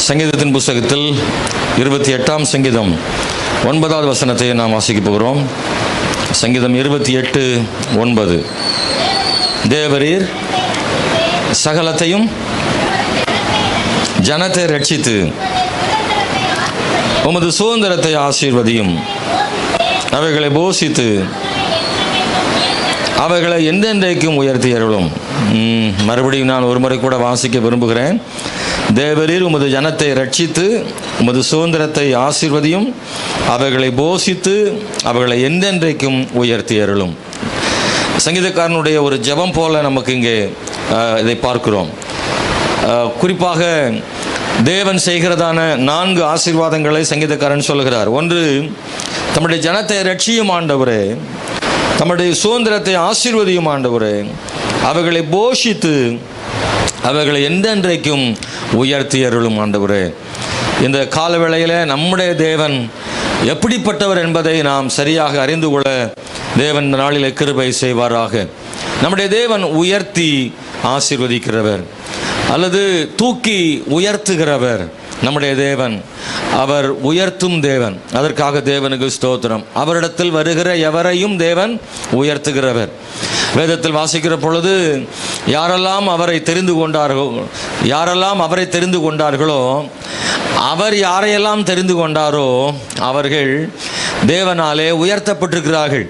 சங்கீதத்தின் புஸ்தகத்தில் 28ஆம் சங்கீதம் 9வது வசனத்தை நாம் வாசிக்க போகிறோம். சங்கீதம் 28:9. தேவரீர் சகலத்தையும் ஜனத்தை ரட்சித்து உமது சுதந்திரத்தை ஆசீர்வதியும், அவைகளை போஷித்து அவைகளை எந்தெந்தைக்கும் உயர்த்தி அருளும். மறுபடியும் நான் ஒரு முறை கூட வாசிக்க விரும்புகிறேன். தேவரீர் உமது ஜனத்தை ரட்சித்து உமது சுதந்திரத்தை ஆசீர்வதியும், அவைகளை போஷித்து அவைகளை எந்தெந்தைக்கும் உயர்த்தி அருளும். சங்கீதக்காரனுடைய ஒரு ஜெபம் போல நமக்கு இங்கே இதை பார்க்கிறோம். குறிப்பாக தேவன் செய்கிறதான 4 ஆசீர்வாதங்களை சங்கீதக்காரன் சொல்கிறார். ஒன்று, தம்முடைய ஜனத்தை ரட்சியும் ஆண்டவரே, தம்முடைய சுதந்திரத்தை ஆசீர்வதியும் ஆண்டவரே, அவைகளை போஷித்து அவைகளை எந்தெந்தைக்கும் உயர்த்தி அருளும் ஆண்டவரே. இந்த காலவேளையில் நம்முடைய தேவன் எப்படிப்பட்டவர் என்பதை நாம் சரியாக அறிந்து கொள்ள தேவன் இந்த நாளில் கிருபை செய்வாராக. நம்முடைய தேவன் உயர்த்தி ஆசீர்வதிக்கிறவர் அல்லது தூக்கி உயர்த்துகிறவர் நம்முடைய தேவன். அவர் உயர்த்தும் தேவன். அதற்காக தேவனுக்கு ஸ்தோத்திரம். அவரிடத்தில் வருகிற எவரையும் தேவன் உயர்த்துகிறவர். வேதத்தில் வாசிக்கிற பொழுது யாரெல்லாம் அவரை தெரிந்து கொண்டார்களோ அவர் யாரையெல்லாம் தெரிந்து கொண்டாரோ அவர்கள் தேவனாலே உயர்த்தப்பட்டிருக்கிறார்கள்.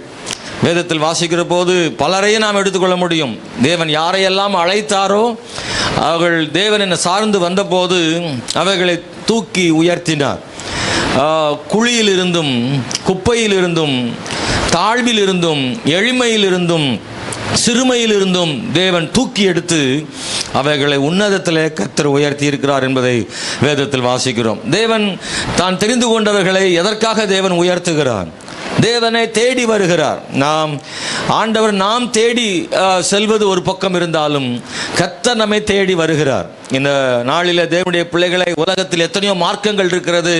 வேதத்தில் வாசிக்கிற போது பலரையும் நாம் எடுத்துக்கொள்ள முடியும். தேவன் யாரையெல்லாம் அழைத்தாரோ அவர்கள் தேவன் என்னை சார்ந்து வந்தபோது அவைகளை தூக்கி உயர்த்தினார். குழியிலிருந்தும் குப்பையிலிருந்தும் தாழ்விலிருந்தும் எளிமையிலிருந்தும் சிறுமையிலிருந்தும் தேவன் தூக்கி எடுத்து அவைகளை உன்னதத்திலே கர்த்தர் உயர்த்தி இருக்கிறார் என்பதை வேதத்தில் வாசிக்கிறோம். தேவன் தான் தெரிந்து கொண்டவர்களை எதற்காக தேவன் உயர்த்துகிறார்? தேவனை தேடி வருகிறார். ஆண்டவர் நாம் தேடி செல்வது ஒரு பக்கம் இருந்தாலும் கர்த்தர் நம்மை தேடி வருகிறார். இந்த நாளில் தேவனுடைய பிள்ளைகளை, உலகத்தில் எத்தனையோ மார்க்கங்கள் இருக்கிறது.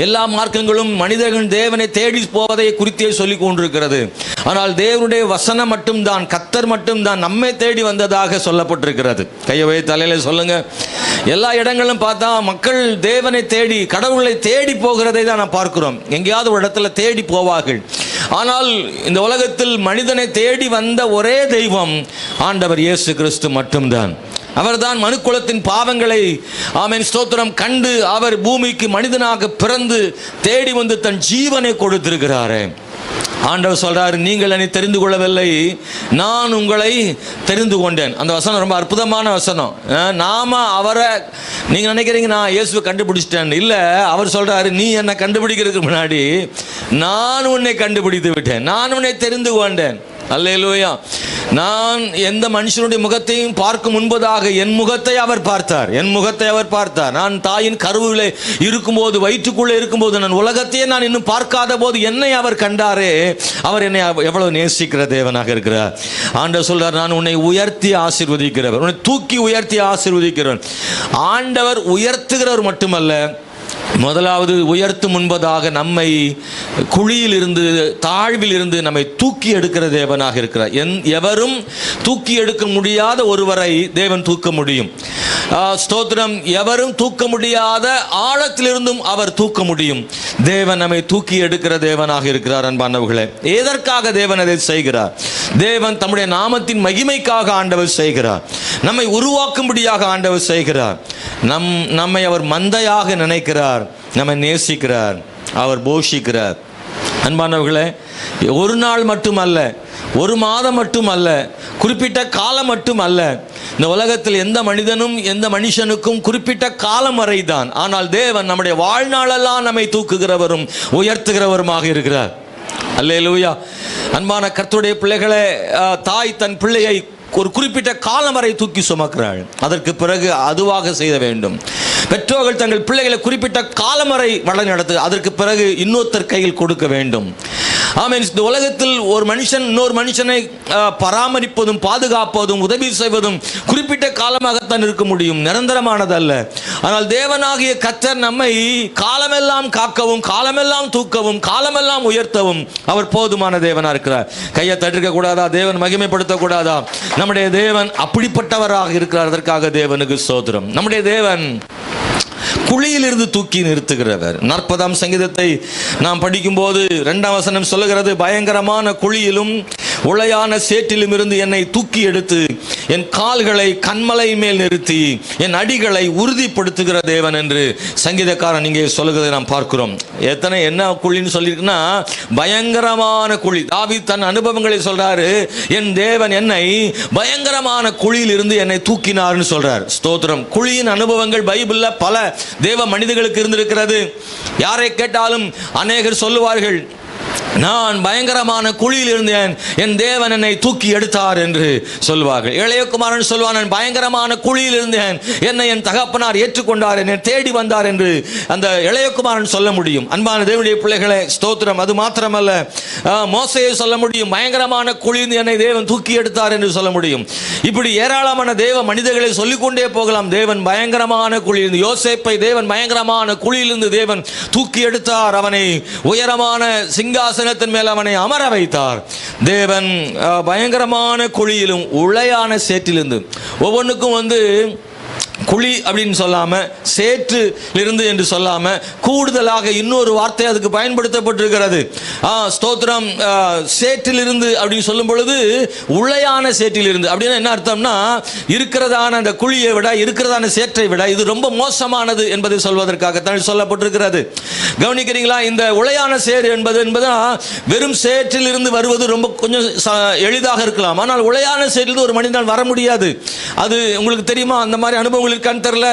எல்லா மார்க்கங்களும் மனிதர்கள் தேவனை தேடி போவதை குறித்தே சொல்லி கொண்டிருக்கிறது. ஆனால் தேவனுடைய வசனம் மட்டும்தான், கர்த்தர் மட்டும்தான் நம்மை தேடி வந்ததாக சொல்லப்பட்டிருக்கிறது. கையவை தலையில சொல்லுங்க. எல்லா இடங்களும் பார்த்தா மக்கள் தேவனை தேடி, கடவுளை தேடி போகிறதை தான் நாம் பார்க்கிறோம். எங்கேயாவது ஒரு இடத்துல தேடி போவார்கள். ஆனால் இந்த உலகத்தில் மனிதனை தேடி வந்த ஒரே தெய்வம் ஆண்டவர் இயேசு கிறிஸ்து மட்டும்தான். அவர்தான் மனுக்குலத்தின் பாவங்களை ஆமென் ஸ்தோத்திரம் கண்டு அவர் பூமிக்கு மனிதனாக பிறந்து தேடி வந்து தன் ஜீவனை கொடுத்திருக்கிறாரே. ஆண்டவர் சொல்றாரு, நீங்கள் என்னை தெரிந்து கொள்ளவில்லை, நான் உங்களை தெரிந்து கொண்டேன். அந்த வசனம் ரொம்ப அற்புதமான வசனம். அவரை நீங்க நினைக்கிறீங்க நான் இயேசுவை கண்டுபிடிச்சிட்டேன். இல்ல, அவர் சொல்றாரு, நீ என்னை கண்டுபிடிக்கிறதுக்கு முன்னாடி நான் உன்னை கண்டுபிடித்து விட்டேன், நான் உன்னை தெரிந்து கொண்டேன். அல்லேலூயா. நான் எந்த மனுஷனுடைய முகத்தையும் பார்க்கும் முன்பதாக என் முகத்தை அவர் பார்த்தார். நான் தாயின் கருவிலே இருக்கும்போது, வயிற்றுக்குள்ளே இருக்கும்போது, நான் உலகத்தையே நான் இன்னும் பார்க்காத போது என்னை அவர் கண்டாரே. அவர் என்னை எவ்வளவு நேசிக்கிற தேவனாக இருக்கிறார். ஆண்டவர் சொல்றார், நான் உன்னை உயர்த்தி ஆசீர்வதிக்கிறவர், உன்னை தூக்கி உயர்த்தி ஆசீர்வதிக்கிறவர். ஆண்டவர் உயர்த்துகிறவர் மட்டுமல்ல, முதலாவது உயர்த்தும் முன்பதாக நம்மை குழியில் இருந்து, தாழ்வில் இருந்து நம்மை தூக்கி எடுக்கிற தேவனாக இருக்கிறார். எவரும் தூக்கி எடுக்க முடியாத ஒருவரை தேவன் தூக்க முடியும். ஸ்தோத்திரம். எவரும் தூக்க முடியாத ஆழத்திலிருந்தும் அவர் தூக்க முடியும். தேவன் நம்மை தூக்கி எடுக்கிற தேவனாக இருக்கிறார். அன்பானவர்களே, எதற்காக தேவன் அதை செய்கிறார்? தேவன் தம்முடைய நாமத்தின் மகிமைக்காக ஆண்டவர் செய்கிறார். நம்மை உருவாக்கும்படியாக ஆண்டவர் செய்கிறார். நம்மை அவர் மந்தையாக நினைக்கிறார், நம்மை நேசிக்கிறார், அவர் போஷிக்கிறார். அன்பானவர்களே, ஒரு நாள் மட்டுமல்ல, ஒரு மாதம் மட்டுமல்ல, குறிப்பிட்ட காலம் மட்டுமல்ல. இந்த உலகத்தில் எந்த மனிதனும் எந்த மனுஷனுக்கும் குறிப்பிட்ட காலம் வரைதான். ஆனால் தேவன் நம்முடைய வாழ்நாளெல்லாம் நம்மை தூக்குகிறவரும் உயர்த்துகிறவருமாக இருக்கிறார். அல்லேலூயா. அன்பான கர்த்தருடைய பிள்ளைகளே, தாய் தன் பிள்ளையை ஒரு குறிப்பிட்ட காலம் வரை தூக்கி சுமக்கிறாள். அதற்கு பிறகு அதுவாக செய்ய வேண்டும். பெற்றோர்கள் தங்கள் பிள்ளைகளை குறிப்பிட்ட காலம் வரை வழிநடத்து, அதற்கு பிறகு இன்னொருத்தர் கையில் கொடுக்க வேண்டும். ஆமென். இந்த உலகத்தில் ஒரு மனுஷன் இன்னொரு மனுஷனை பராமரிப்பதும் பாதுகாப்பதும் உதவி செய்வதும் குறிப்பிட்ட காலமாகத்தான் இருக்க முடியும், நிரந்தரமானதல்ல. ஆனால் தேவனாகிய கர்த்தர் நம்மை காலமெல்லாம் காக்கவும், காலமெல்லாம் தூக்கவும், காலமெல்லாம் உயர்த்தவும் அவர் போதுமான தேவனாக இருக்கிறார். கையை தட்டிருக்க கூடாதா? தேவன் மகிமைப்படுத்த கூடாதா? நம்முடைய தேவன் அப்படிப்பட்டவராக இருக்கிறார். அதற்காக தேவனுக்கு ஸ்தோத்திரம். நம்முடைய தேவன் குழியிலிருந்து தூக்கி நிறுத்துகிறவர். 40ஆம் சங்கீதத்தை நாம் படிக்கும்போது 2ஆம் வசனம் சொல்லுகிறது, பயங்கரமான குழியிலும் உளையான சேற்றிலும் இருந்து என்னை தூக்கி எடுத்து என் கால்களை கன்மலை மேல் நிறுத்தி என் அடிகளை உறுதிப்படுத்துகிற தேவன் என்று சங்கீதக்காரன் இங்கே சொல்லுகிறதை நாம் பார்க்கிறோம். என்ன குழின்னு சொல்லியிருக்குன்னா, பயங்கரமான குழி. தாவீது தன் அனுபவங்களை சொல்றாரு, என் தேவன் என்னை பயங்கரமான குழியில் இருந்து என்னை தூக்கினார்னு சொல்றார். ஸ்தோத்திரம். குழியின் அனுபவங்கள் பைபிள்ல பல தேவ மனிதர்களுக்கு இருந்திருக்கிறது. யாரை கேட்டாலும் அநேகர் சொல்லுவார்கள், நான் பயங்கரமான குழியில் இருந்தேன், என் தேவன் என்னை தூக்கி எடுத்தார் என்று சொல்வார்கள். இளையகுமாரன் சொல்வான், நான் பயங்கரமான குழியில் இருந்தேன், என்னை என் தகப்பனார் ஏற்றுக்கொண்டார், என்னை தேடி வந்தார் என்று அந்த இளையகுமாரன் சொல்ல முடியும். அன்பான தேவனுடைய பிள்ளைகளே, ஸ்தோத்திரம். அது மாத்திரமல்ல, மோசேயை சொல்ல முடியும், பயங்கரமான குழியில் என்னை தேவன் தூக்கி எடுத்தார் என்று சொல்ல முடியும். இப்படி ஏராளமான தேவ மனிதர்களை சொல்லிக்கொண்டே போகலாம். தேவன் பயங்கரமான குழியிலிருந்து, யோசேப்பை தேவன் பயங்கரமான குழியிலிருந்து தேவன் தூக்கி எடுத்தார், அவனை உயரமான சிங்காசனத்தின் மேல் அவனை அமர வைத்தார். தேவன் பயங்கரமான குழியிலும் உளையான சேற்றிலிருந்து, ஒவ்வொன்றுக்கும் குழி அப்படின்னு சொல்லாம சேற்றிலிருந்து என்று சொல்லாம கூடுதலாக இன்னொரு வார்த்தை அதுக்கு பயன்படுத்தப்பட்டிருக்கிறது. ஸ்தோத்திரம். சேற்றிலிருந்து அப்படின்னு சொல்லும் பொழுது உளையான சேற்றிலிருந்து அப்படின்னா என்ன அர்த்தம்னா, இருக்கிறதான அந்த குழியை விட, இருக்கிறதான சேற்றை விட இது ரொம்ப மோசமானது என்பதை சொல்வதற்காகத்தான் சொல்லப்பட்டிருக்கிறது. கவனிக்கிறீங்களா? இந்த உளையான சேர் என்பது வெறும் சேற்றிலிருந்து வருவது ரொம்ப கொஞ்சம் எளிதாக இருக்கலாம். ஆனால் உளையான சேற்றிலிருந்து ஒரு மனிதன் வர முடியாது. அது உங்களுக்கு தெரியுமா? அந்த மாதிரி அனுபவங்கள் இருக்கான்னு தெரியல.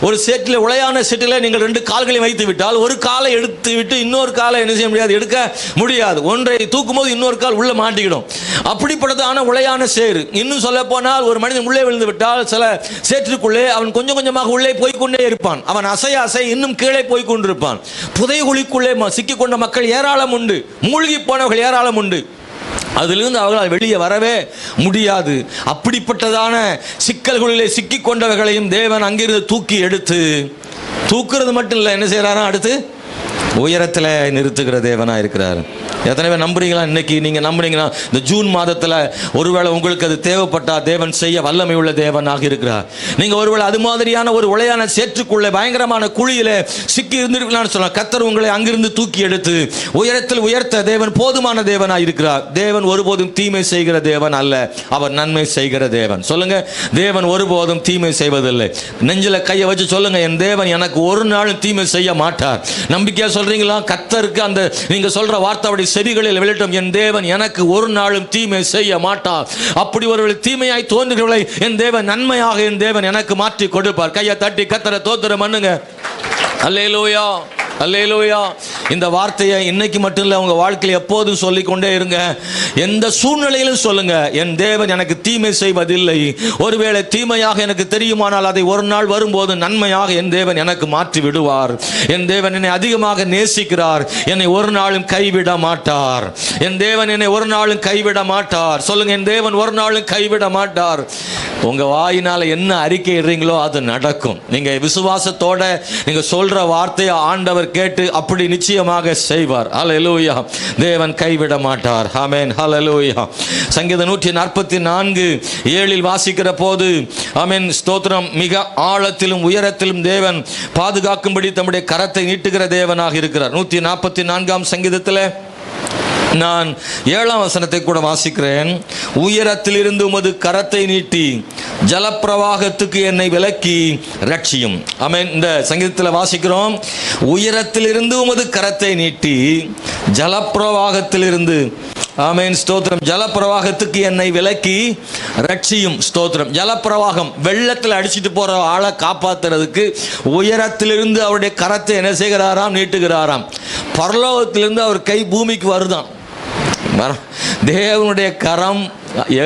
ஒரு சேற்றில், உளையான சேற்றில் நீங்கள் 2 கால்களை வைத்து விட்டால், ஒரு காலை எடுத்து விட்டு இன்னொரு காலை என்ன செய்ய முடியாது, எடுக்க முடியாது. ஒன்றை தூக்கும் போது இன்னொரு கால் உள்ள மாட்டிக்கிடும். அப்படிப்பட்டதான உளையான சேறு. இன்னும் சொல்ல போனால், ஒரு மனிதன் உள்ளே விழுந்து விட்டால் சில சேற்றுக்குள்ளே அவன் கொஞ்சம் கொஞ்சமாக உள்ளே போய்கொண்டே இருப்பான். அவன் அசை இன்னும் கீழே போய்கொண்டிருப்பான். புதைகுழிக்குள்ளே சிக்கிக்கொண்ட மக்கள் ஏராளம் உண்டு, மூழ்கி போனவர்கள் ஏராளம் உண்டு. அதிலிருந்து அவர்களால் வெளியே வரவே முடியாது. அப்படிப்பட்டதான சிக்கல்களிலே சிக்கிக் கொண்டவர்களையும் தேவன் அங்கிருந்து தூக்கி எடுத்து, தூக்குறது மட்டும் இல்லை, என்ன செய்யறாரா, அடுத்து உயரத்தில் நிறுத்துகிற தேவனாக இருக்கிறார். எத்தனை பேர் நம்புறீங்களா? இன்னைக்கு நீங்கள் நம்புறீங்களா? இந்த ஜூன் மாதத்தில் ஒருவேளை உங்களுக்கு அது தேவைப்பட்டா தேவன் செய்ய வல்லமை உள்ள தேவனாக இருக்கிறார். நீங்கள் ஒருவேளை அது மாதிரியான ஒரு உளையான சேற்றுக்குள்ளே பயங்கரமான குழியில சிக்கி இருந்திருக்கலாம்னு சொல்லலாம். கர்த்தர் உங்களை அங்கிருந்து தூக்கி எடுத்து உயரத்தில் உயர்த்த தேவன் போதுமான தேவனாக இருக்கிறார். தேவன் ஒருபோதும் தீமை செய்கிற தேவன் அல்ல, அவர் நன்மை செய்கிற தேவன். சொல்லுங்க, தேவன் ஒருபோதும் தீமை செய்வதில்லை. நெஞ்சில கையை வச்சு சொல்லுங்க, என் தேவன் எனக்கு ஒரு நாளும் தீமை செய்ய மாட்டார். நம்பிக்கையா சொல்றீங்களா? கர்த்தருக்கு அந்த நீங்க சொல்ற வார்த்தை செவிகளில் விழட்டும். என் தேவன் எனக்கு ஒரு நாளும் தீமை செய்ய மாட்டார். அப்படி ஒருவர்கள் தீமையாய் தோன்றுகிறவர்களை என் தேவன் நன்மையாக என் தேவன் எனக்கு மாற்றி கொடுப்பார். கையை தட்டி கர்த்தரை ஸ்தோத்திரம் பண்ணுங்க. அல்லேலூயா, அல்லேலூயா. இந்த வார்த்தையை இன்னைக்கு மட்டும் இல்லை, உங்க வாழ்க்கையில் எப்போதும் சொல்லிக்கொண்டே இருங்க. எந்த சூழ்நிலையிலும் சொல்லுங்க, என் தேவன் எனக்கு தீமை செய்வதில்லை. ஒருவேளை தீமையாக எனக்கு தெரியுமானால் அதை ஒரு நாள் வரும்போது நன்மையாக என் தேவன் எனக்கு மாற்றி விடுவார். என் தேவன் என்னை அதிகமாக நேசிக்கிறார், என்னை ஒரு நாளும் கைவிட மாட்டார். என் தேவன் என்னை ஒரு நாளும் கைவிட மாட்டார். சொல்லுங்க, என் தேவன் ஒரு நாளும் கைவிட மாட்டார். உங்க வாயினால என்ன அறிக்கை இடுறீங்களோ அது நடக்கும். நீங்க விசுவாசத்தோட நீங்க சொல்ற வார்த்தையை ஆண்டவர் கேட்டு அப்படி நிச்சயமாக செய்வார். ஹல்லேலூயா. தேவன் கைவிட மாட்டார். ஆமென். ஹல்லேலூயா. சங்கீதம் 144:7 வாசிக்கிற போது, ஆமென், ஸ்தோத்திரம், மிக ஆழத்திலும் உயரத்திலும் தேவன் பாதுகாக்கும்படி தம்முடைய கரத்தை நீட்டுகிற தேவனாக இருக்கிறார். 144ஆம் சங்கீதத்தில் நான் 7ஆம் வசனத்தை கூட வாசிக்கிறேன். உயரத்திலிருந்து உமது கரத்தை நீட்டி ஜலப்பிரவாகத்துக்கு என்னை விலக்கி ரட்சியும். ஆமென். இந்த சங்கீதத்தில் வாசிக்கிறோம், உயரத்திலிருந்து உமது கரத்தை நீட்டி ஜலப்பிரவாகத்திலிருந்து, ஆமென், ஸ்தோத்திரம், ஜலப்பிரவாகத்துக்கு என்னை விலக்கி ரட்சியும். ஸ்தோத்திரம். ஜலப்பிரவாகம், வெள்ளத்தில் அடிச்சுட்டு போற ஆளை காப்பாத்துறதுக்கு உயரத்திலிருந்து அவருடைய கரத்தை என்ன செய்கிறாராம், நீட்டுகிறாராம். பரலோகத்திலிருந்து அவர் கை பூமிக்கு வருதான். தேவனுடைய கரம்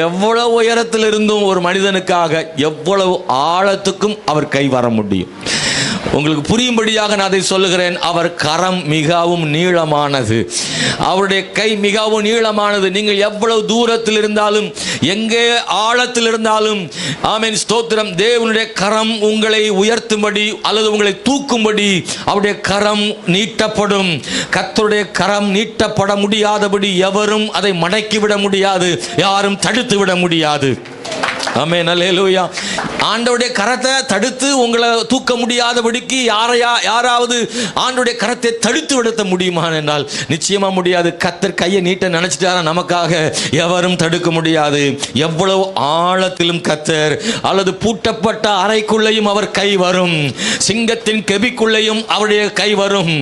எவ்வளவு உயரத்தில் இருந்தும் ஒரு மனிதனுக்காக எவ்வளவு ஆழத்துக்கும் அவர் கை வர முடியும். உங்களுக்கு புரியும்படியாக நான் அதை சொல்லுகிறேன். அவர் கரம் மிகவும் நீளமானது, அவருடைய கை மிகவும் நீளமானது. நீங்கள் எவ்வளவு தூரத்தில் இருந்தாலும், எங்கே ஆழத்தில் இருந்தாலும், ஆமென், ஸ்தோத்திரம், தேவனுடைய கரம் உங்களை உயர்த்தும்படி அல்லது உங்களை தூக்கும்படி அவருடைய கரம் நீட்டப்படும். கர்த்தருடைய கரம் நீட்டப்பட முடியாதபடி எவரும் அதை மடக்கிவிட முடியாது, யாரும் தடுத்து விட முடியாது. ஆமென், அல்லேலூயா. ஆண்டவருடைய கரத்தை தடுத்து உங்களை தூக்க முடியாதபடிக்கு யாராவது ஆண்டவருடைய கரத்தை தடுத்து விடுத்த முடியுமா என்றால் நிச்சயமா முடியாது. கர்த்தர் கையை நீட்ட நினைச்சிட்டாரா நமக்காக எவரும் தடுக்க முடியாது. எவ்வளவு ஆழத்திலும் கர்த்தர், அல்லது பூட்டப்பட்ட அறைக்குள்ளேயும் அவர் கை வரும், சிங்கத்தின் கெபிக்குள்ளேயும் அவருடைய கை வரும்.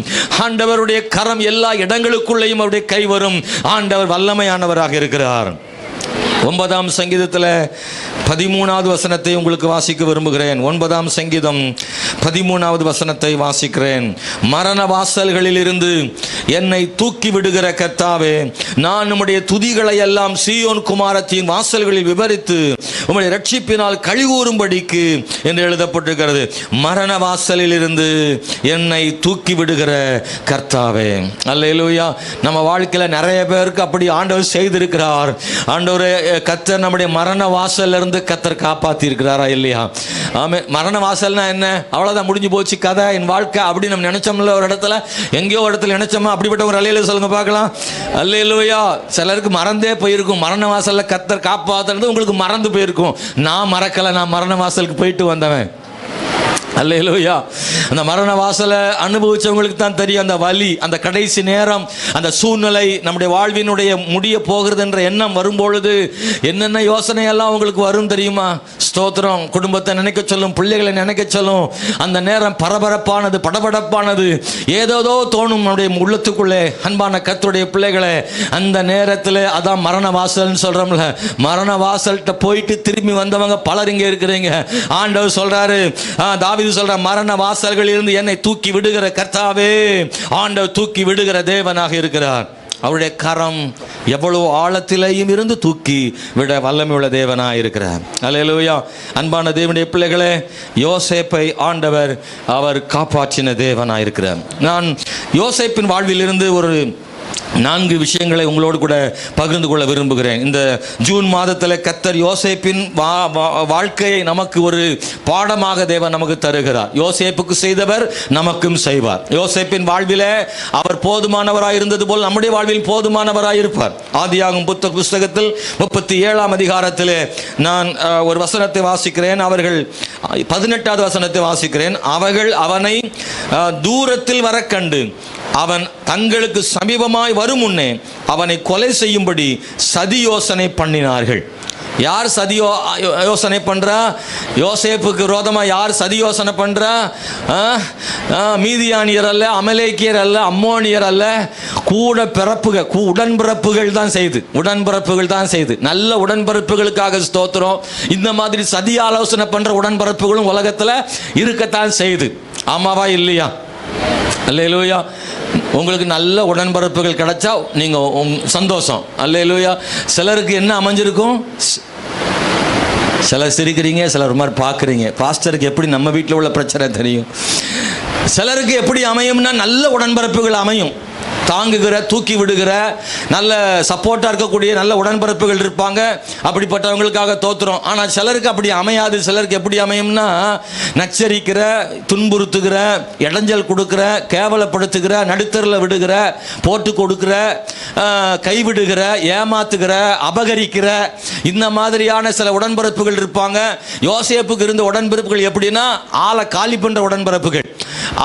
ஆண்டவருடைய கரம் எல்லா இடங்களுக்குள்ளேயும் அவருடைய கை வரும். ஆண்டவர் வல்லமையானவராக இருக்கிறார். 9ஆம் சங்கீதத்தில் 13வது வசனத்தை உங்களுக்கு வாசிக்க விரும்புகிறேன். 9ஆம் சங்கீதம் 13வது வசனத்தை வாசிக்கிறேன். மரண வாசல்களில் இருந்து என்னை தூக்கி விடுகிற கர்த்தாவே, நான் உம்முடைய துதிகளை எல்லாம் சீயோன் குமாரத்தின் வாசல்களில் விவரித்து உம்முடைய ரட்சிப்பினால் கழிகூறும்படிக்கு என்று எழுதப்பட்டிருக்கிறது. மரண வாசலில் இருந்து என்னை தூக்கி விடுகிற கர்த்தாவே. அல்லேலூயா. நம்ம வாழ்க்கையில் நிறைய பேருக்கு அப்படி ஆண்டவர் செய்திருக்கிறார். ஆண்டவரே, கர்த்தர் நம்முடைய மரண வாசல்ல இருந்து கர்த்தர் காப்பாத்தி இருக்கிறாரா இல்லையா? ஆமே. மரண வாசல்னா என்ன? அவ்வளவுதான், முடிஞ்சு போச்சு கதை, என் வாழ்க்கை அப்படி நம்ம நினைச்சோம்ல. ஒரு இடத்துல எங்கேயோ ஒரு இடத்துல நினைச்சோமா? அப்படிப்பட்ட ஒரு அல்லேலூயா சொல்லுங்க பார்க்கலாம். அல்லேலூயா. சிலருக்கு மறந்தே போயிருக்கும். மரண வாசல்ல கர்த்தர் காப்பாத்துறது உங்களுக்கு மறந்து போயிருக்கும். நான் மறக்கல, நான் மரண வாசலுக்கு போயிட்டு வந்தவன். அல்லேலூயா. அந்த மரண வாசலை அனுபவிச்சவங்களுக்கு தான் தெரியும் அந்த வலி, அந்த கடைசி நேரம், அந்த சூழ்நிலை, நம்முடைய வாழ்வினுடைய முடிய போகிறது என்ற எண்ணம் வரும்பொழுது என்னென்ன யோசனை எல்லாம் உங்களுக்கு வரும் தெரியுமா? ஸ்தோத்திரம். குடும்பத்தை நினைக்க சொல்லும், பிள்ளைகளை நினைக்க சொல்லும். அந்த நேரம் பரபரப்பானது, படபடப்பானது, ஏதோதோ தோணும் நம்முடைய உள்ளத்துக்குள்ளே. அன்பான கர்த்தருடைய பிள்ளைகளை, அந்த நேரத்தில் அதான் மரண வாசல்னு சொல்றோம்ல. மரண வாசல்கிட்ட போயிட்டு திரும்பி வந்தவங்க பலர் இங்கே இருக்கிறீங்க. ஆண்டவர் சொல்றாரு, தாவீது சொல்ற, மரண வாசல்களில் இருந்து என்னை தூக்கி விடுகிற கர்த்தாவே. ஆண்டவர் தூக்கி விடுகிற தேவனாக இருக்கிறார். அவருடைய கரம் எவ்வளவு ஆழத்திலேயும் இருந்து தூக்கி விட வல்லமையுள்ள தேவனாக இருக்கிறார். அல்லேலூயா. அன்பான தேவனுடைய பிள்ளைகளே, யோசேப்பை ஆண்டவர் அவர் காப்பாற்றின தேவனாக இருக்கிறார். நான் யோசேப்பின் வாழ்வில் இருந்து ஒரு 4 விஷயங்களை உங்களோடு கூட பகிர்ந்து கொள்ள விரும்புகிறேன். இந்த ஜூன் மாதத்தில் கர்த்தர் யோசேப்பின் வாழ்க்கையை நமக்கு ஒரு பாடமாக தேவன் நமக்கு தருகிறார். யோசேப்புக்கு செய்தவர் நமக்கும் செய்வார். யோசேப்பின் வாழ்விலே அவர் போதுமானவராய் இருந்தது போல் நம்முடைய வாழ்வில் போதுமானவராய் இருப்பார். ஆதியாகமம் புத்தகத்தில் 37ஆம் அதிகாரத்திலே நான் ஒரு வசனத்தை வாசிக்கிறேன். அவர்கள் 18வது வசனத்தை வாசிக்கிறேன். அவர்கள் அவனை தூரத்தில் வர கண்டு அவன் தங்களுக்கு சமீபமாய் வரும் முன்னே அவனை கொலை செய்யும்படி சதி யோசனை பண்ணினார்கள். யார் சதி யோசனை பண்றா? யோசேப்புக்கு விரோதமா யார் சதி யோசனை பண்றா? மீதியானியர் அல்ல, அமலேக்கியர் அல்ல, அம்மோனியர் அல்ல, கூட பிறப்புகள், உடன்பிறப்புகள் தான் செய்து, உடன்பிறப்புகள் தான் செய்து. நல்ல உடன்பிறப்புகளுக்காக ஸ்தோத்திரம். இந்த மாதிரி சதி ஆலோசனை பண்ற உடன்பிறப்புகளும் உலகத்துல இருக்கத்தான் செய்து. ஆமாவா இல்லையா? அல்லேலூயா. உங்களுக்கு நல்ல உடன்பிறப்புகள் கிடைச்சா நீங்க சந்தோஷம். அல்லேலூயா. சிலருக்கு என்ன அமைஞ்சிருக்கும்? சிலர் சிரிக்கிறீங்க, சிலர் மாதிரி பார்க்குறீங்க. பாஸ்டருக்கு எப்படி நம்ம வீட்டில் உள்ள பிரச்சனை தெரியும். சிலருக்கு எப்படி அமையும்னா நல்ல உடன்பிறப்புகள் அமையும். தாங்குகிற, தூக்கி விடுகிற, நல்ல சப்போர்ட்டாக இருக்கக்கூடிய நல்ல உடன்பிறப்புகள் இருப்பாங்க. அப்படிப்பட்டவங்களுக்காக தோத்துறோம். ஆனால் சிலருக்கு அப்படி அமையாது. சிலருக்கு எப்படி அமையும்னா நச்சரிக்கிற, துன்புறுத்துகிற, இடைஞ்சல் கொடுக்கிற, கேவலப்படுத்துகிற, நடுத்தரில் விடுகிற, போட்டு கொடுக்கிற, கைவிடுகிற, ஏமாத்துகிற, அபகரிக்கிற, இந்த மாதிரியான சில உடன்பிறப்புகள் இருப்பாங்க. யோசேப்புக்கு இருந்த உடன்பிறப்புகள் எப்படின்னா ஆளை காலி பண்ணுற உடன்பிறப்புகள்.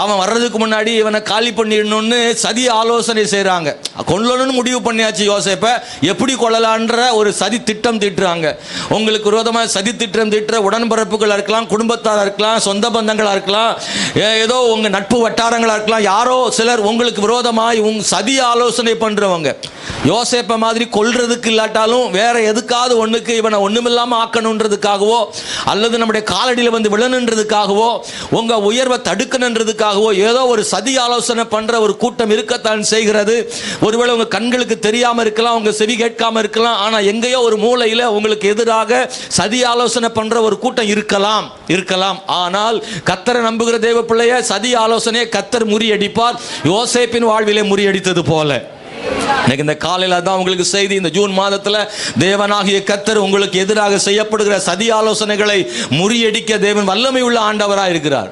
அவன் வர்றதுக்கு முன்னாடி இவனை காலி பண்ணிடணும்னு சதி ஆலோசனை செய்கிறாங்க. கொல்லணும்னு முடிவு பண்ணியாச்சு. யோசேப்பை எப்படி கொள்ளலான்ற ஒரு சதி திட்டம் தீட்டுறாங்க. உங்களுக்கு விரோதமாக சதி திட்டம் தீட்டுற உடன்பிறப்புகள் இருக்கலாம், குடும்பத்தாராக இருக்கலாம், சொந்த பந்தங்களாக இருக்கலாம், ஏதோ உங்கள் நட்பு வட்டாரங்களாக இருக்கலாம். யாரோ சிலர் உங்களுக்கு விரோதமாக சதி ஆலோசனை பண்ணுறவங்க. யோசேப்பை மாதிரி கொல்றதுக்கு இல்லாட்டாலும் வேற எதுக்காவது ஒன்றுக்கு இவனை ஒன்றுமில்லாமல் ஆக்கணுன்றதுக்காகவோ, அல்லது நம்முடைய காலடியில் வந்து விழணுன்றதுக்காகவோ, உங்கள் உயர்வை தடுக்கணுன்றதுக்காகவோ ஏதோ ஒரு சதி ஆலோசனை பண்ணுற ஒரு கூட்டம் இருக்கத்தான் செய்கிறது. ஒருவேளை உங்கள் கண்களுக்கு தெரியாமல் இருக்கலாம், உங்கள் செவி கேட்காமல் இருக்கலாம். ஆனால் எங்கேயோ ஒரு மூலையில் உங்களுக்கு எதிராக சதி ஆலோசனை பண்ணுற ஒரு கூட்டம் இருக்கலாம். ஆனால் கர்த்தரை நம்புகிற தேவ பிள்ளைய சதி ஆலோசனையை கர்த்தர் முறியடிப்பார். யோசேப்பின் வாழ்விலே முறியடித்தது போல. இன்னைக்கு இந்த காலையில் தான் உங்களுக்கு செய்தி. இந்த ஜூன் மாதத்தில் தேவனாகிய கர்த்தர் உங்களுக்கு எதிராக செய்யப்படுகிற சதி ஆலோசனைகளை முறியடிக்க தேவன் வல்லமை உள்ள ஆண்டவராக இருக்கிறார்.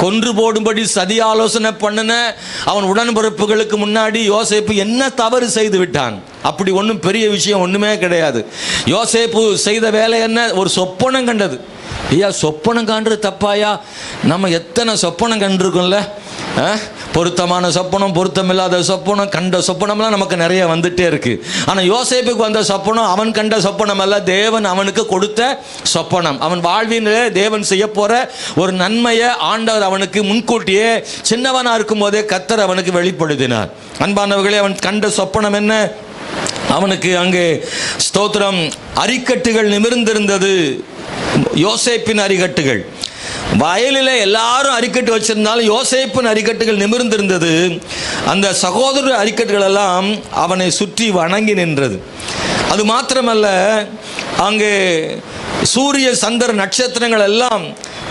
கொன்று போடும்படி சதி ஆலோசனை பண்ணின அவன் உடன்பிறப்புகளுக்கு முன்னாடி யோசேப்பு என்ன தவறு செய்து விட்டான்? அப்படி ஒன்றும் பெரிய விஷயம் ஒன்றுமே கிடையாது. யோசேப்பு செய்த வேலை என்ன? ஒரு சொப்பனம் கண்டது. ஐயா, சொப்பனம் காண்றது தப்பாயா? நம்ம எத்தனை சொப்பனம் கண்டிருக்கோம்ல. பொருத்தமான சொப்பனம், பொருத்தமில்லாத சொப்பனம், கண்ட சொப்பனம்லாம் நமக்கு நிறைய வந்துட்டே இருக்கு. ஆனால் யோசேப்புக்கு வந்த சொப்பனம் அவன் கண்ட சொப்பனம் அல்ல, தேவன் அவனுக்கு கொடுத்த சொப்பனம். அவன் வாழ்விலே தேவன் செய்ய போற ஒரு நன்மையை ஆண்டவர் அவனுக்கு முன்கூட்டியே சின்னவனா இருக்கும் போதே கர்த்தர் அவனுக்கு வெளிப்படுத்தினார். அன்பானவர்களே, அவன் கண்ட சொப்பனம் என்ன? அவனுக்கு அங்கே ஸ்தோத்திரம், அரிக்கட்டுகள் நிமிர்ந்திருந்தது. யோசேப்பின் அரிக்கட்டுகள். வயலில் எல்லாரும் அரிக்கட்டு வச்சிருந்தாலும் யோசேப்பின் அரிக்கட்டுகள் நிமிர்ந்திருந்தது. அந்த சகோதர அரிக்கட்டுகள் எல்லாம் அவனை சுற்றி வணங்கி நின்றது. அது மாத்திரமல்ல, அங்கே சூரிய சந்திர நட்சத்திரங்கள் எல்லாம்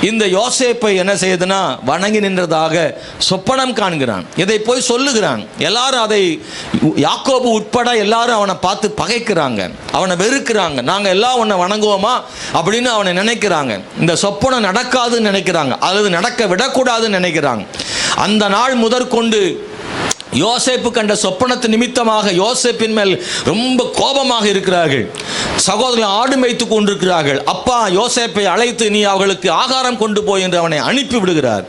இந்த யோசேப்பை என்ன செய்யுதுன்னா வணங்கி நின்றதாக சொப்பனம் காண்கிறான். இதை போய் சொல்லுகிறான். எல்லாரும் அதை, யாக்கோபு உட்பட எல்லாரும் அவனை பார்த்து பகைக்கிறாங்க, அவனை வெறுக்கிறாங்க. நாங்கள் எல்லாம் உன்னை வணங்குவோமா அப்படின்னு அவனை நினைக்கிறாங்க. இந்த சொப்பனம் நடக்காதுன்னு நினைக்கிறாங்க, அல்லது நடக்க விடக்கூடாதுன்னு நினைக்கிறாங்க. அந்த நாள் முதற்கொண்டு யோசேப்பு கண்ட சொப்பனத்து நிமித்தமாக யோசேப்பின் மேல் ரொம்ப கோபமாக இருக்கிறார்கள். சகோதரர்கள் ஆடு மேய்த்து கொண்டிருக்கிறார்கள். அப்பா யோசேப்பை அழைத்து நீ அவர்களுக்கு ஆகாரம் கொண்டு போய் என்று அவனை அனுப்பி விடுகிறார்.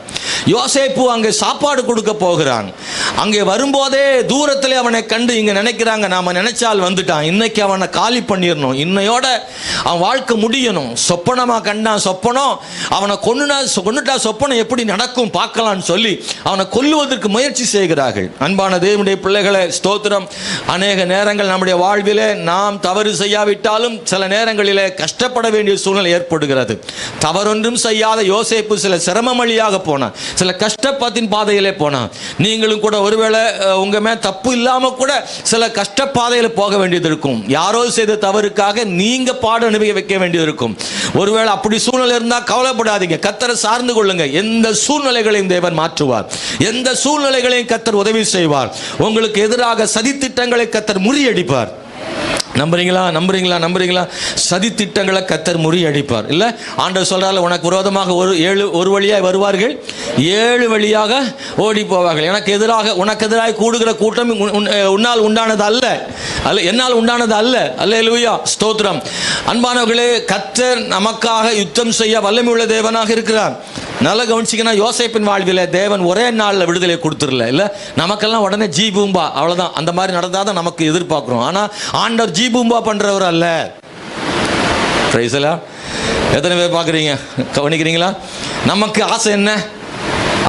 யோசேப்பு அங்கே சாப்பாடு கொடுக்க போகிறான். அங்கே வரும்போதே தூரத்திலே அவனை கண்டு இங்கே நினைக்கிறாங்க, நாம நினைச்சால் வந்துட்டான், இன்னைக்கு அவனை காலி பண்ணிடணும், இன்னையோட அவன் வாழ்க்கை முடியணும். சொப்பனமாக கண்டான் சொப்பனம், அவனை கொண்டுட்டா சொப்பனம் எப்படி நடக்கும் பார்க்கலான்னு சொல்லி அவனை கொல்லுவதற்கு முயற்சி செய்கிறார்கள். அன்பான தேவனுடைய பிள்ளைகளை, ஸ்தோத்திரம், அநேக நேரங்கள் நம்முடைய வாழ்விலே நாம் தவறு செய்யாவிட்டாலும் சில நேரங்களிலே கஷ்டப்பட வேண்டிய சூழ்நிலை ஏற்படுகிறது. தவறொன்றும் செய்யாத யோசேப்பு சில சிரமம் வழியாக போனான், சில கஷ்டப்பாத்தின் பாதையிலே போனான். நீங்களும் கூட ஒருவேளை உங்க மேல் தப்பு இல்லாம கூட சில கஷ்டப்பாதையில் போக வேண்டியது இருக்கும். யாரோ செய்த தவறுக்காக நீங்க பாடம் அனுபவிக்க வேண்டியது இருக்கும். ஒருவேளை அப்படி சூழ்நிலை இருந்தால் கவலைப்படாதீங்க, கர்த்தரை சார்ந்து கொள்ளுங்க. எந்த சூழ்நிலைகளையும் தேவன் மாற்றுவார், எந்த சூழ்நிலைகளையும் கர்த்தர் உதவி செய்வார். உங்களுக்கு எதிராக சதித்திட்டங்களை கர்த்தர் முறியடிப்பார். நம்புறீங்களா? நம்புறீங்களா? நம்புறீங்களா? சதி திட்டங்களை கர்த்தர் முறியடிப்பார். இல்லை, ஆண்டவர் சொல்றாரு, உனக்கு விரோதமாக ஒரு வழியாக வருவார்கள், 7 வழியாக ஓடி போவார்கள். உனக்கு எதிராக கூடுகிற கூட்டம் உன்னால் உண்டானது அல்ல, என்னால் உண்டானது அல்ல. அல்லேலூயா, ஸ்தோத்திரம். அன்பானவர்களே, கர்த்தர் நமக்காக யுத்தம் செய்ய வல்லமையுள்ள தேவனாக இருக்கிறார். நல்லா கவனிச்சிங்கன்னா, யோசேப்பின் வாழ்வில் தேவன் ஒரே நாளில் விடுதலை கொடுத்துடல. இல்லை, நமக்கெல்லாம் உடனே ஜி பூம்பா அவ்வளோதான், அந்த மாதிரி நடந்தால் தான் நமக்கு எதிர்பார்க்குறோம். ஆனால் ஆண்டவர் ஜி பூம்பா பண்ணுறவர் அல்ல. பிரைஸ்லா, எத்தனை பேர் பார்க்குறீங்க, கவனிக்கிறீங்களா? நமக்கு ஆசை என்ன?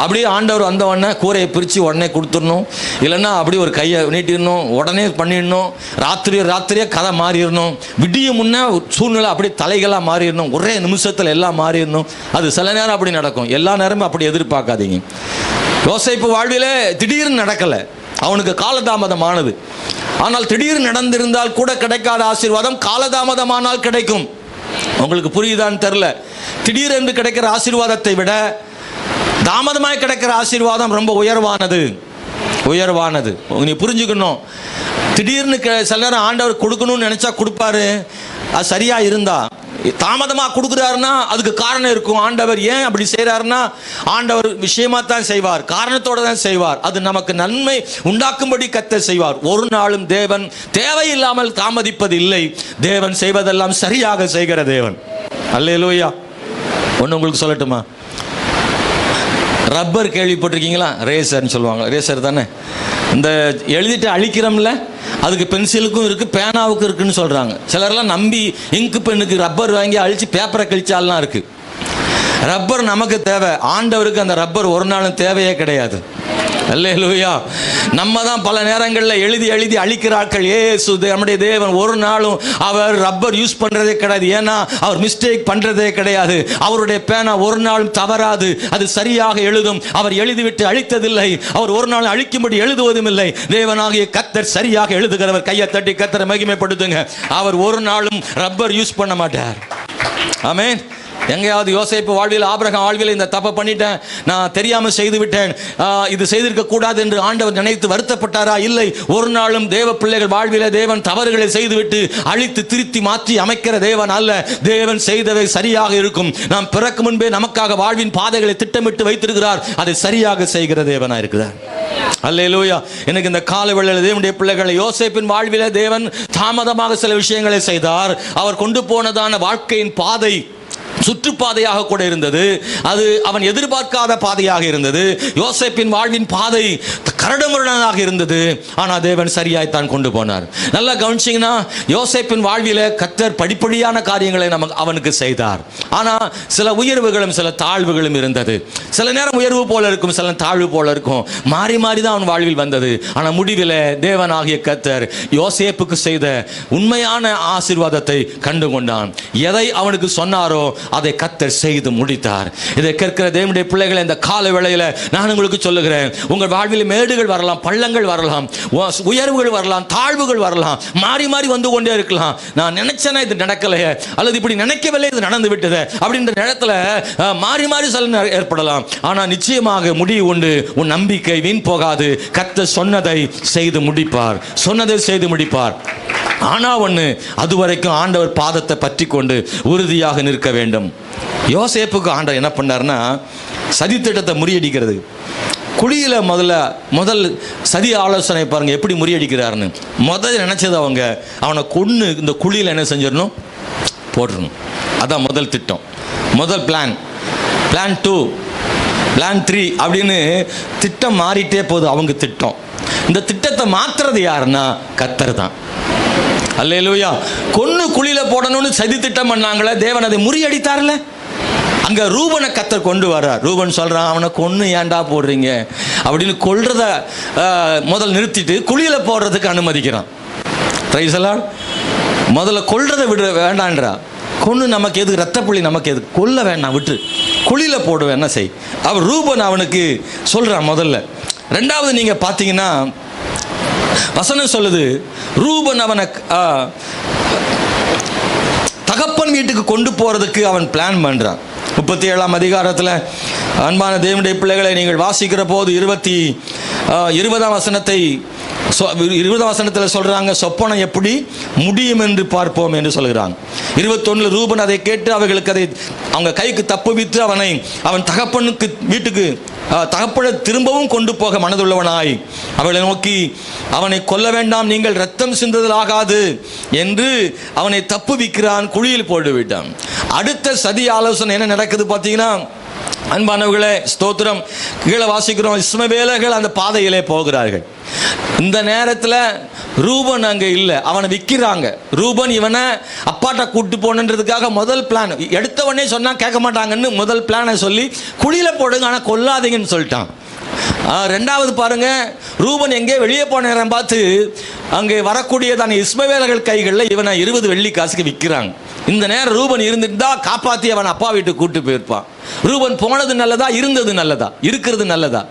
அப்படியே ஆண்டவர் வந்த உடனே கூரையை பிரித்து உடனே கொடுத்துடணும், இல்லைன்னா அப்படி ஒரு கையை நீட்டிடணும், உடனே பண்ணிடணும், ராத்திரியே கதை மாறிடணும், விடிய முன்னே சூழ்நிலை அப்படி தலைகளாக மாறிடணும், ஒரே நிமிஷத்தில் எல்லாம் மாறிடணும். அது சில நேரம் அப்படி நடக்கும், எல்லா நேரமும் அப்படி எதிர்பார்க்காதீங்க. யோசேப்பு வாழ்விலே திடீர்னு நடக்கலை, அவனுக்கு காலதாமதமானது. ஆனால் திடீர்னு நடந்திருந்தால் கூட கிடைக்காத ஆசீர்வாதம் காலதாமதமானால் கிடைக்கும். உங்களுக்கு புரியுதான்னு தெரில. திடீரென்று கிடைக்கிற ஆசீர்வாதத்தை விட தாமதமாய் கிடைக்கிற ஆசீர்வாதம் ரொம்ப உயர்வானது. நீ புரிஞ்சுக்கணும். திடீர்னு சில நேரம் ஆண்டவர் கொடுக்கணும்னு நினைச்சா கொடுப்பாரு, அது சரியா இருந்தா. தாமதமாக கொடுக்குறாருன்னா அதுக்கு காரணம் இருக்கும். ஆண்டவர் ஏன் அப்படி செய்கிறாருன்னா ஆண்டவர் விஷயமா தான் செய்வார், காரணத்தோடு தான் செய்வார். அது நமக்கு நன்மை உண்டாக்கும்படி கர்த்தர் செய்வார். ஒரு நாளும் தேவன் தேவையில்லாமல் தாமதிப்பது இல்லை. தேவன் செய்வதெல்லாம் சரியாக செய்கிற தேவன். அல்லேலூயா. ஒன்று உங்களுக்கு சொல்லட்டுமா? ரப்பர் கேள்விப்பட்டிருக்கீங்களா? ரேசர்னு சொல்லுவாங்க, ரேசர் தானே. இந்த எழுதிட்டு அழிக்கிறோம்ல, அதுக்கு பென்சிலுக்கும் இருக்குது, பேனாவுக்கும் இருக்குன்னு சொல்கிறாங்க. சிலரெல்லாம் நம்பி இங்கு பெண்ணுக்கு ரப்பர் வாங்கி அழித்து பேப்பரை கழிச்சாலாம் இருக்குது. ரப்பர் நமக்கு தேவை, ஆண்டவருக்கு அந்த ரப்பர் ஒரு நாளும் தேவையே கிடையாது. அல்லேலூயா. நம்ம தான் பல நேரங்களில் எழுதி அழிக்கிற ஆட்கள். ஏசு நம்முடைய தேவன் ஒரு நாளும் அவர் ரப்பர் யூஸ் பண்ணுறதே கிடையாது. ஏன்னா அவர் மிஸ்டேக் பண்ணுறதே கிடையாது. அவருடைய பேனா ஒரு நாளும் தவறாது, அது சரியாக எழுதும். அவர் எழுதிவிட்டு அழித்ததில்லை, அவர் ஒரு நாள் அழிக்கும்படி எழுதுவதும் இல்லை. தேவனாகிய கர்த்தர் சரியாக எழுதுகிறவர். கையை தட்டி கர்த்தரை மகிமைப்படுத்துங்க. அவர் ஒரு நாளும் ரப்பர் யூஸ் பண்ண மாட்டார். ஆமென். எங்கேயாவது யோசேப்பு வாழ்வில், ஆபிரகாம் வாழ்வில் இந்த தப்பை பண்ணிட்டேன், நான் தெரியாமல் செய்து விட்டேன், இது செய்திருக்க கூடாது என்று ஆண்டவர் நினைத்து வருத்தப்பட்டாரா? இல்லை. ஒரு நாளும் தேவ பிள்ளைகள் வாழ்வில் தேவன் தவறுகளை செய்துவிட்டு அழித்து திருத்தி மாற்றி அமைக்கிற தேவன் அல்ல. தேவன் செய்தவை சரியாக இருக்கும். நாம் பிறக்கும் முன்பே நமக்காக வாழ்வின் பாதைகளை திட்டமிட்டு வைத்திருக்கிறார். அதை சரியாக செய்கிற தேவனாக இருக்கிறார். அல்லேலூயா. எனக்கு இந்த கால வேளையில் தேவனுடைய பிள்ளைகளை, யோசேப்பின் வாழ்வில் தேவன் தாமதமாக சில விஷயங்களை செய்தார். அவர் கொண்டு போனதான வாழ்க்கையின் பாதை சுற்றுப்பாதையாக கூட இருந்தது. அது அவன் எதிர்பார்க்காத பாதையாக இருந்தது. யோசேப்பின் வாழ்வின் பாதை கரடுமுரடாக இருந்தது. ஆனால் தேவன் சரியாய்த்தான் கொண்டு போனார். நல்லா கவனிச்சிங்கன்னா, யோசேப்பின் வாழ்வில கர்த்தர் படிப்படியான காரியங்களை அவனுக்கு செய்தார். ஆனால் சில உயர்வுகளும் சில தாழ்வுகளும் இருந்தது. சில நேரம் உயர்வு போல இருக்கும், சில தாழ்வு போல இருக்கும். மாறி மாறி தான் அவன் வாழ்வில் வந்தது. ஆனால் முடிவில் தேவனாகிய கர்த்தர் யோசேப்புக்கு செய்த உண்மையான ஆசீர்வாதத்தை கண்டு கொண்டான். எதை அவனுக்கு சொன்னாரோ அதை கர்த்தர் செய்து முடித்தார். இதை கேட்கிற தேவனுடைய பிள்ளைகளை, இந்த கால வேளையில் நான் உங்களுக்கு சொல்லுகிறேன், உங்கள் வாழ்வில் மேடுகள் வரலாம், பள்ளங்கள் வரலாம், உயர்வுகள் வரலாம், தாழ்வுகள் வரலாம், மாறி மாறி வந்து கொண்டே இருக்கலாம். நான் நினைச்சேன்னா இது நடக்கலையே, அல்லது இப்படி நினைக்கவில்லை இது நடந்து விட்டது அப்படின்ற நேரத்தில் மாறி மாறி சில ஏற்படலாம். ஆனால் நிச்சயமாக முடிவு உண்டு. உன் நம்பிக்கை வீண் போகாது. கர்த்தர் சொன்னதை செய்து முடிப்பார், சொன்னதை செய்து முடிப்பார். ஆனா ஒன்று, அதுவரைக்கும் ஆண்டவர் பாதத்தை பற்றி கொண்டு உறுதியாக நிற்க வேண்டும். யோசேப்புக்கு ஆண்டவர் என்ன பண்ணார்னா, சதித்திட்டத்தை முறியடிக்கிறது. குழியில் முதல் சதி ஆலோசனை பாருங்க எப்படி முறியடிக்கிறாருன்னு. முதல் நினைச்சது அவனை கொன்று இந்த குழியில் என்ன செஞ்சிடணும், போட்டுடணும். அதான் முதல் திட்டம், முதல் பிளான் 2, பிளான் 3 அப்படின்னு திட்டம் மாறிட்டே போகுது அவங்க திட்டம். இந்த திட்டத்தை மாற்றுறது யாருன்னா கர்த்தர் தான். அல்லேலூயா. கொன்னு குழியில போடணும்னு சதி திட்டம் பண்ணாங்களே, தேவன் அதை முறியடித்தார்ல. அங்க ரூபனை கர்த்தர் கொண்டு வர்றார். ரூபன் சொல்றான், அவனை கொன்னு ஏன்டா போடுறீங்க அப்படின்னு கொல்றத முதல் நிறுத்திட்டு குழியில போடுறதுக்கு அனுமதிக்கிறான். Praise the Lord. முதல்ல கொல்றதை விட வேண்டான்றா. கொன்னு நமக்கு எதுக்கு, ரத்தப்புள்ளி நமக்கு எதுக்கு, கொல்ல வேண்டாம், விட்டு குழியில போடுவேன் என்ன செய். அவர் ரூபன் அவனுக்கு சொல்றான் முதல்ல. ரெண்டாவது நீங்க பார்த்தீங்கன்னா வசனம் சொல்லுது, ரூபன் அவனை தகப்பன் வீட்டுக்கு கொண்டு போறதுக்கு அவன் பிளான் பண்றான். 37ஆம் அதிகாரத்தில் அன்பான தேவனுடைய பிள்ளைகளை நீங்கள் வாசிக்கிற போது 20ஆம் வசனத்தில் சொல்றாங்க, சொப்பனம் எப்படி முடியும் என்று பார்ப்போம் என்று சொல்கிறாங்க. 21 ரூபன் அதை கேட்டு அவர்களுக்கு அதை அவங்க கைக்கு தப்புவித்து அவன் தகப்பனுக்கு வீட்டுக்கு தகப்பனை திரும்பவும் கொண்டு போக மனதுள்ளவனாய் அவளை நோக்கி, அவனை கொல்ல வேண்டாம், நீங்கள் ரத்தம் சிந்துதல் ஆகாது என்று அவனை தப்புவிக்கிறான், குழியில் போட்டு விட்டான். அடுத்த சதி ஆலோசனை என்ன நடக்குது பார்த்தீங்கன்னா, அன்பானவர்களே ஸ்தோத்திரம், கீழே வாசிக்கிறோம், இஸ்மவேலர்கள் அந்த பாதையிலே போகிறார்கள். இந்த நேரத்தில் ரூபன் அங்கே இல்லை, அவனை விற்கிறாங்க. ரூபன் இவனை அப்பாட்ட கூட்டு போனன்றதுக்காக முதல் பிளான் எடுத்தவொடனே சொன்னால் கேட்க மாட்டாங்கன்னு முதல் பிளானை சொல்லி குழியில் போடுங்க, ஆனால் கொல்லாதீங்கன்னு சொல்லிட்டான். ரெண்டாவது பாருங்க, ரூபன் எங்கே வெளியே போன நேரம் பார்த்து அங்கே வரக்கூடியதான இஸ்மவேலர்கள் கைகளில் இவனை 20 வெள்ளி காசுக்கு விற்கிறாங்க. இந்த நேரம் ரூபன் இருந்துட்டா காப்பாற்றி அவன் அப்பா வீட்டுக்கு கூட்டு போயிருப்பான். ரூபன் போனது நல்லதா, இருந்தது நல்லதா, இருக்கிறது நல்லதா?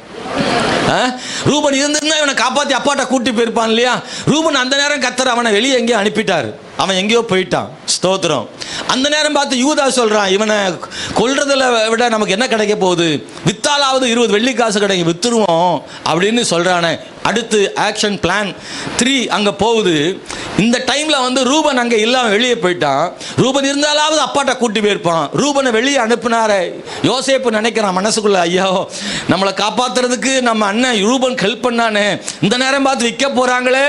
ரூபன் இருந்திருந்தா இவனை காப்பாற்றி அப்பாட்ட கூட்டி போயிருப்பான் இல்லையா? ரூபன் அந்த நேரம் கர்த்தர் அவனை வெளியே எங்கேயோ அனுப்பிட்டார், அவன் எங்கேயோ போயிட்டான். ஸ்தோத்திரம். அந்த நேரம் பார்த்து யூதா சொல்றான், இவனை கொல்றதில் விட நமக்கு என்ன கிடைக்க போகுது, வித்தாலாவது 20 வெள்ளி காசு கிடைக்கும், வித்துருவோம் அப்படின்னு சொல்றானே. அடுத்து ஆக்ஷன் பிளான் 3 அங்கே போகுது. இந்த டைமில் ரூபன் அங்கே இல்லாமல் வெளியே போயிட்டான். ரூபன் இருந்தாலாவது அப்பாட்ட கூட்டி போயிருப்பான். ரூபனை வெளியே அனுப்புனார யோசேப்பு நினைக்கிறான் மனசுக்குள்ள, ஐயோ நம்மளை காப்பாற்றுறதுக்கு நம்ம அண்ணன் ரூபன் ஹெல்ப் பண்ணானே, இந்த நேரம் பார்த்து விற்க போகிறாங்களே,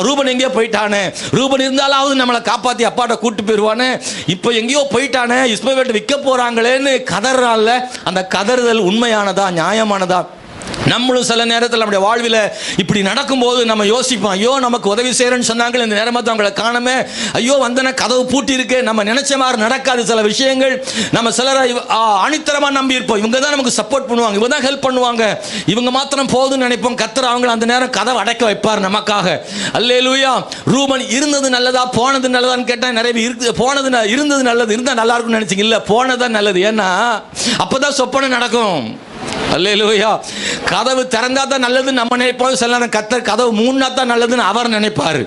ரூபன் எங்கேயோ போயிட்டானே, ரூபன் இருந்தாலாவது நம்மளை காப்பாற்றி அப்பாட்ட கூட்டு போயிடுவானே, இப்போ எங்கேயோ போயிட்டானே, இஸ்மவேலை விற்க போகிறாங்களேன்னு கதறான்ல. அந்த கதறுதல் உண்மையானதா, நியாயமானதா? நம்மளும் சில நேரத்தில் நம்முடைய வாழ்வில் இப்படி நடக்கும்போது நம்ம யோசிப்போம், ஐயோ நமக்கு உதவி செய்கிறேன்னு சொன்னாங்க, இந்த நேரமாக அவங்களை காணமே, ஐயோ வந்தன கதவு பூட்டி இருக்கு, நம்ம நினைச்ச மாதிரி நடக்காது சில விஷயங்கள். நம்ம சிலரை அணித்தரமாக நம்பி இருப்போம், இவங்க தான் நமக்கு சப்போர்ட் பண்ணுவாங்க, இவங்க தான் ஹெல்ப் பண்ணுவாங்க, இவங்க மாத்திரம் போதுன்னு நினைப்போம். கர்த்தர் அவங்களை அந்த நேரம் கதவை அடைக்க வைப்பார் நமக்காக. அல்லேலூயா. ரூபன் இருந்தது நல்லதா போனது நல்லதான்னு கேட்டால் நிறைய பேர் இருந்தது நல்லது, இருந்தால் நல்லா இருக்கும்னு நினைச்சிங்க. இல்லை, போனதான் நல்லது. ஏன்னா அப்போதான் சொப்பனை நடக்கும். அல்லேலூயா. கதவு திறந்தா தான் நல்லதுன்னு நம்ம நினைப்போம். சில நேரம் கர்த்தர் கதவு மூடினா தான் நல்லதுன்னு அவர் நினைப்பாரு.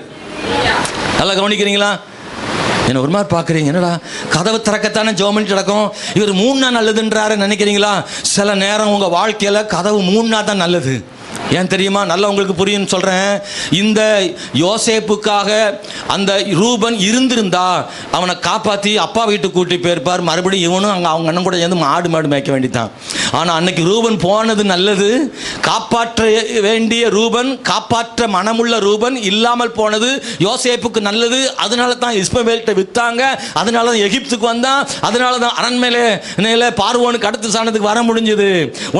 நல்லா கவனிக்கிறீங்களா? என்ன ஒரு மாதிரி பார்க்குறீங்க, என்னடா கதவு திறக்கத்தானே ஜோமன் கிடக்கும், இவர் 3 நாள் நல்லதுன்றாரு நினைக்கிறீங்களா? சில நேரம் உங்கள் வாழ்க்கையில் கதவு 3 நாள் தான் நல்லது. ஏன் தெரியுமா? நல்லா உங்களுக்கு புரியும்னு சொல்கிறேன். இந்த யோசேப்புக்காக அந்த ரூபன் இருந்திருந்தா அவனை காப்பாற்றி அப்பா வீட்டுக்கு கூட்டி போயிருப்பார். மறுபடியும் இவனும் அங்கே அவங்க அண்ணன் கூட சேர்ந்து மாடு மேய்க்க வேண்டித்தான். ஆனால் அன்னைக்கு ரூபன் போனது நல்லது. காப்பாற்ற வேண்டிய ரூபன், காப்பாற்ற மனமுள்ள ரூபன் இல்லாமல் போனது யோசேப்புக்கு நல்லது. அதனால தான் இஸ்மவேல்கிட்ட விற்றாங்க, அதனால தான் எகிப்துக்கு வந்தான், அதனால தான் அரண்மனையில பார்வோனுக்கு அடுத்த ஸ்தானத்துக்கு வர முடிஞ்சது.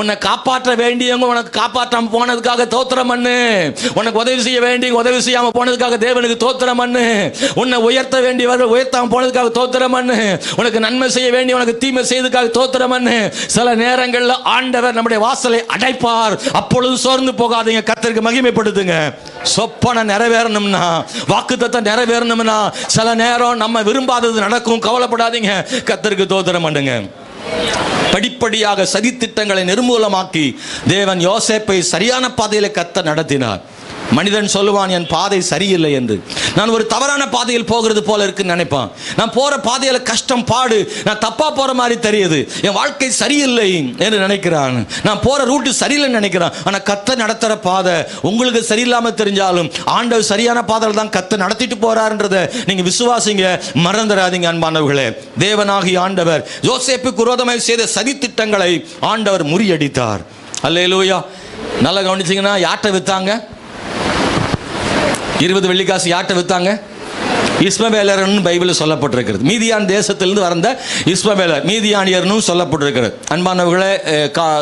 உன்னை காப்பாற்ற வேண்டியவங்க உனக்கு காப்பாற்றாம போனதுக்காக தோத்திரம் பண்ணு. உனக்கு உதவி செய்ய வேண்டிய உதவி செய்யாம போனதுக்காக தேவனுக்கு தோத்திரம் பண்ணு. உன்னை உயர்த்த வேண்டியவர்கள் உயர்த்தாம போனதுக்காக தோத்திரம் பண்ணு. உனக்கு நன்மை செய்ய வேண்டிய உனக்கு தீமை செய்ததுக்காக தோத்திரம் பண்ணு. சில நேரங்களில் ஆண்டவர் நம்முடைய வாசலை அடைப்பார். அப்பொழுது சோர்ந்து போகாதீங்க, கர்த்தருக்கு மகிமைப்படுத்துங்க. சொப்பனை நிறைவேறணும்னா, வாக்குத்தத்தம் நிறைவேறணும்னா சில நேரம் நம்ம விரும்பாதது நடக்கும். கவலைப்படாதீங்க, கர்த்தருக்கு தோத்திரம் பண்ணுங்க. படிப்படியாக சதித்திட்டங்களை நிர்மூலமாக்கி தேவன் யோசேப்பை சரியான பாதையில் கர்த்தர் நடத்தினார். மனிதன் சொல்லுவான், என் பாதை சரியில்லை என்று. நான் ஒரு தவறான பாதையில் போகிறது போல இருக்குன்னு நினைப்பான். நான் போகிற பாதையில் கஷ்டம், பாடு, நான் தப்பாக போகிற மாதிரி தெரியுது, என் வாழ்க்கை சரியில்லை என்று நினைக்கிறான். நான் போகிற ரூட்டு சரியில்லைன்னு நினைக்கிறான். ஆனால் கர்த்தர் நடத்துகிற பாதை உங்களுக்கு சரியில்லாமல் தெரிஞ்சாலும் ஆண்டவர் சரியான பாதையில் தான் கர்த்தர் நடத்திட்டு போகிறாருன்றதை நீங்கள் விசுவாசிங்க, மறந்துடாதீங்க அன்பானவர்களே. தேவனாகி ஆண்டவர் யோசேப்புக்கு விரோதமாக செய்த சதித்திட்டங்களை ஆண்டவர் முறியடித்தார். அல்லேலூயா. நல்லா கவனிச்சிங்கன்னா, யார்கிட்ட விற்றாங்க? 20 வெள்ளிக்காசு யார்கிட்ட விற்றாங்க? இஸ்மவேலர்னு பைபிளில் சொல்லப்பட்டிருக்கிறது. மீதியான் தேசத்திலிருந்து வந்த இஸ்மவேலர், மீதியானியர்னு சொல்லப்பட்டிருக்கிறது. அன்பானவர்களை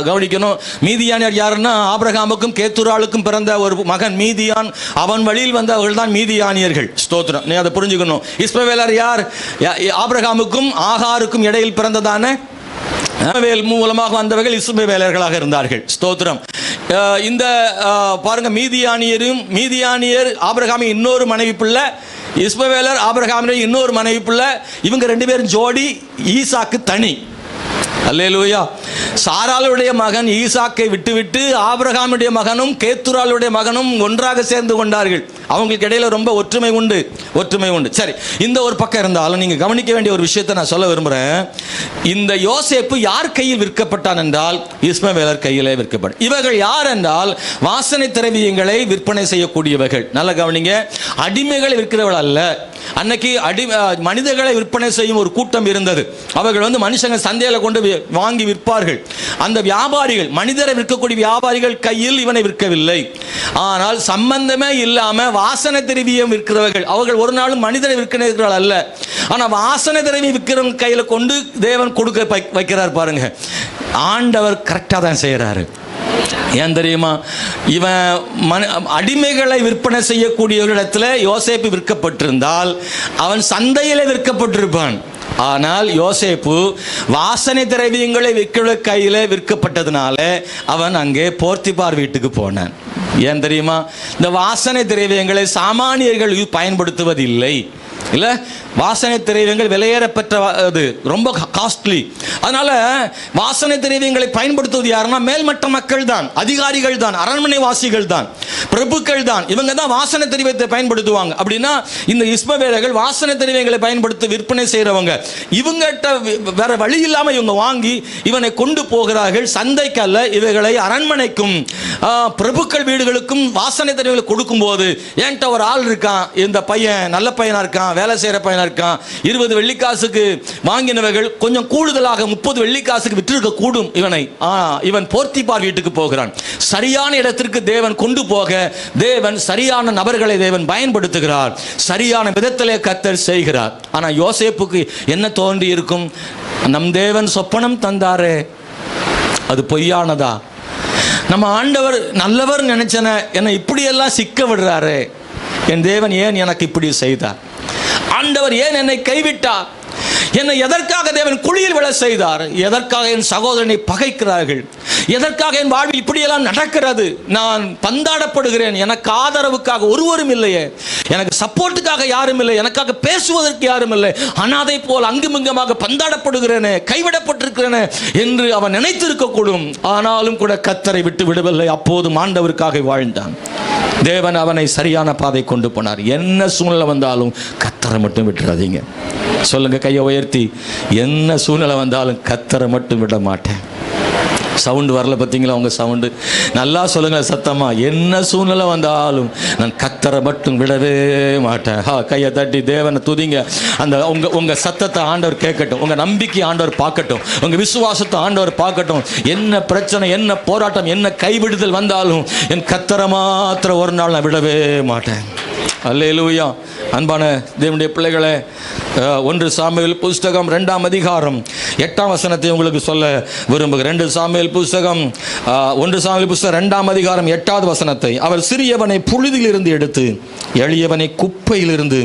கவனிக்கணும். மீதியானியர் யாருன்னா, ஆபிரகாமுக்கும் கேத்துராளுக்கும் பிறந்த ஒரு மகன் மீதியான். அவன் வழியில் வந்தவர்கள் தான் மீதியானியர்கள். ஸ்தோத்திரம், நீ அதை புரிஞ்சுக்கணும். இஸ்மவேலர் யார்? ஆபிரகாமுக்கும் ஆகாருக்கும் இடையில் பிறந்ததான மூலமாக வந்தவர்கள் இஸ்மவேலர்களாக இருந்தார்கள். ஸ்தோத்திரம். இந்த பாருங்க, மீதியானியர் ஆபிரகாமின் இன்னொரு மனைவி பிள்ளை, இஸ்மவேலர் ஆபிரகாமின் இன்னொரு மனைவி பிள்ளை. இவங்க 2 பேரும் ஜோடி, ஈசாக்கு தனி. அல்லேலூயா. சாராளுடைய மகன் ஈசாக்கை விட்டுவிட்டு ஆபிரகாமுடைய மகனும் கேத்துராளுடைய மகனும் ஒன்றாக சேர்ந்து கொண்டார்கள். அவங்களுக்கு இடையில ரொம்ப ஒற்றுமை உண்டு. சரி, இந்த ஒரு பக்கம் இருந்தாலும் நீங்க கவனிக்க வேண்டிய ஒரு விஷயத்தை நான் சொல்ல விரும்புறேன். இந்த யோசேப்பு யார் கையில் விற்கப்பட்டான் என்றால், இஸ்மவேலர் கையிலே விற்கப்பட்டான். இவர்கள் யார் என்றால், வாசனை திரவியங்களை விற்பனை செய்யக்கூடியவர்கள். நல்ல கவனிங்க, அடிமைகளை விற்கிறவர்கள் அல்ல. அன்னைக்கு மனிதர்களை விற்பனை செய்யும் ஒரு கூட்டம் இருந்தது. அவர்கள் மனுஷங்க சந்தையில் கொண்டு வாங்கி விற்பார்கள். அந்த வியாபாரிகள், மனிதரை விற்கக்கூடிய வியாபாரிகள் கையில் இவனை விற்கவில்லை. ஆனால் சம்பந்தமே இல்லாம வாசனை திரவியம் விற்கிறவர்கள், அவர்கள் ஒரு நாளும் மனிதரை விற்கிறவர்கள் அல்ல. ஆனால் வாசனை திரவியம் விற்கிறவங்க கையில் கொண்டு தேவன் கொடுக்க வைக்கிறார். பாருங்க, ஆண்டவர் கரெக்டாக தான் செய்கிறாரு. ஏன் தெரியுமா? இவன் அடிமைகளை விற்பனை செய்யக்கூடியவர்களிடத்தில் யோசேப்பு விற்கப்பட்டிருந்தால் அவன் சந்தையில் விற்கப்பட்டிருப்பான். ஆனால் யோசேப்பு வாசனை திரவியங்களை விற்கிற கையில் விற்கப்பட்டதுனால அவன் அங்கே போர்த்திபார் வீட்டுக்கு போனான். ஏன் தெரியுமா? இந்த வாசனை திரவியங்களை சாமானியர்கள் பயன்படுத்துவதில்லை. இல்லை, வாசனை திரவியங்கள் விலையேறப்பெற்றது, ரொம்ப காஸ்ட்லி. அதனால வாசனை திரவியங்களை பயன்படுத்துவது யாருன்னா, மேல்மட்ட மக்கள் தான், அதிகாரிகள் தான், அரண்மனை வாசிகள் தான், பிரபுக்கள் தான். இவங்க தான் வாசனை திரவியத்தை பயன்படுத்துவாங்க. அப்படின்னா இந்த இஸ்மவேலர்கள் வாசனை திரவியங்களை பயன்படுத்தி விற்பனை செய்கிறவங்க. இவங்ககிட்ட வேற வழி இல்லாமல் இவங்க வாங்கி இவனை கொண்டு போகிறார்கள். சந்தைக்கு அல்ல, இவைகளை அரண்மனைக்கும் பிரபுக்கள் வீடுகளுக்கும் வாசனை திரவியங்களை கொடுக்கும் போது, என்கிட்ட ஒரு ஆள் இருக்கான், இந்த பையன் நல்ல பையனா இருக்கான், வேலை செய்கிற பையனா இருக்கான், 20 வெள்ளிக்காசுக்கு வாங்கினவர்கள் கொஞ்சம் கூடுதலாக 30 வெள்ளிக்காசுக்கு விற்றிருக்க கூடும் இவனை. இவன் போர்த்திபார் வீட்டுக்கு போகிறான். சரியான இடத்திற்கு தேவன் கொண்டு போக தேவன் சரியான நபர்களை தேவன் பயன்படுத்துகிறார். சரியான விதத்திலே கர்த்தர் செய்கிறார். ஆனால் யோசேப்புக்கு என்ன தோன்றி இருக்கும்? நம் தேவன் சொப்பனம் தந்தாரே, அது பொய்யானதா? நம்ம ஆண்டவர் நல்லவர் நினைச்சன, என்னை இப்படியெல்லாம் சிக்க விடுறாரு. என் தேவன் ஏன் எனக்கு இப்படி செய்தார்? ஆண்டவர் ஏன் என்னை கைவிட்டார்? என்னை எதற்காக தேவன் குழியில் விழ செய்தார்? எதற்காக என் சகோதரனை பகைக்கிறார்கள்? எதற்காக என் வாழ்வில் இப்படியெல்லாம் நடக்கிறது? நான் பந்தாடப்படுகிறேன், எனக்கு ஆதரவுக்காக ஒருவரும் இல்லையே, எனக்கு சப்போர்ட்டுக்காக யாரும் இல்லை, எனக்காக பேசுவதற்கு யாரும் இல்லை, அனாதை போல் அங்குமிங்கமாக பந்தாடப்படுகிறேனே, கைவிடப்பட்டிருக்கிறேனே என்று அவன் நினைத்திருக்கக்கூடும். ஆனாலும் கூட கர்த்தரை விட்டு விடவில்லை. அப்போது ஆண்டவருக்காக வாழ்ந்தான். தேவன் அவனை சரியான பாதை கொண்டு போனார். என்ன சூழ்நிலை வந்தாலும் கர்த்தரை மட்டும் விட்டுறாதீங்க. சொல்லுங்க கையை உயர்த்தி, என்ன சூழ்நிலை வந்தாலும் கர்த்தரை மட்டும் விட மாட்டேன். சவுண்டு வரல பார்த்தீங்களா? உங்கள் சவுண்டு நல்லா சொல்லுங்கள் சத்தமா. என்ன சூழ்நிலை வந்தாலும் நான் கர்த்தரை மட்டும் விடவே மாட்டேன். கையை தட்டி தேவனை துதிங்க. அந்த உங்கள் சத்தத்தை ஆண்டவர் கேட்கட்டும், உங்கள் நம்பிக்கை ஆண்டவர் பார்க்கட்டும், உங்கள் விசுவாசத்தை ஆண்டவர் பார்க்கட்டும். என்ன பிரச்சனை, என்ன போராட்டம், என்ன கைவிடுதல் வந்தாலும் என் கர்த்தரை மாத்திரம் ஒரு நாள் நான் விடவே மாட்டேன். அல்லேலூயா. அன்பான தேவனுடைய பிள்ளைகளே, 1 சாமுவேல் புஸ்தகம் 2ஆம் அதிகாரம் 8ஆம் வசனத்தை உங்களுக்கு சொல்ல விரும்புகிறேன். 1 சாமுவேல் புஸ்தகம் 2ஆம் அதிகாரம் 8வது வசனத்தை, அவர் சிறியவனை புழுதியிலிருந்து எடுத்து எளியவனை குப்பையிலிருந்து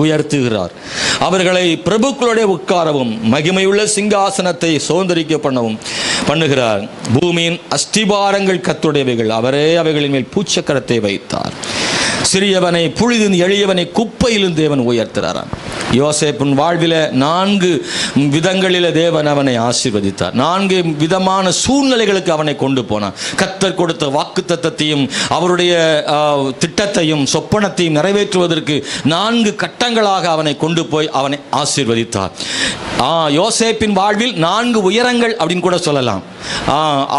உயர்த்துகிறார். அவர்களை பிரபுக்களுடைய உட்காரவும் மகிமையுள்ள சிங்காசனத்தை சுதந்திரிக்க பண்ணுகிறார். பூமியின் அஸ்திபாரங்கள் கர்த்தருடையவைகள், அவரே அவைகளின் மேல் பூச்சக்கரத்தை வைத்தார். சிறியவனை புழுதின் எளியவனை குப்பையிலும் தேவன் உயர்த்துகிறாராம். யோசேப்பின் வாழ்வில் 4 விதங்களில் தேவன் அவனை ஆசீர்வதித்தார். 4 விதமான சூழ்நிலைகளுக்கு அவனை கொண்டு போனார். கர்த்தர் கொடுத்த வாக்குத்தத்தத்தையும் அவருடைய திட்டத்தையும் சொப்பனத்தையும் நிறைவேற்றுவதற்கு 4 கட்டங்களாக அவனை கொண்டு போய் அவனை ஆசீர்வதித்தார். யோசேப்பின் வாழ்வில் 4 உயரங்கள் அப்படின்னு கூட சொல்லலாம்.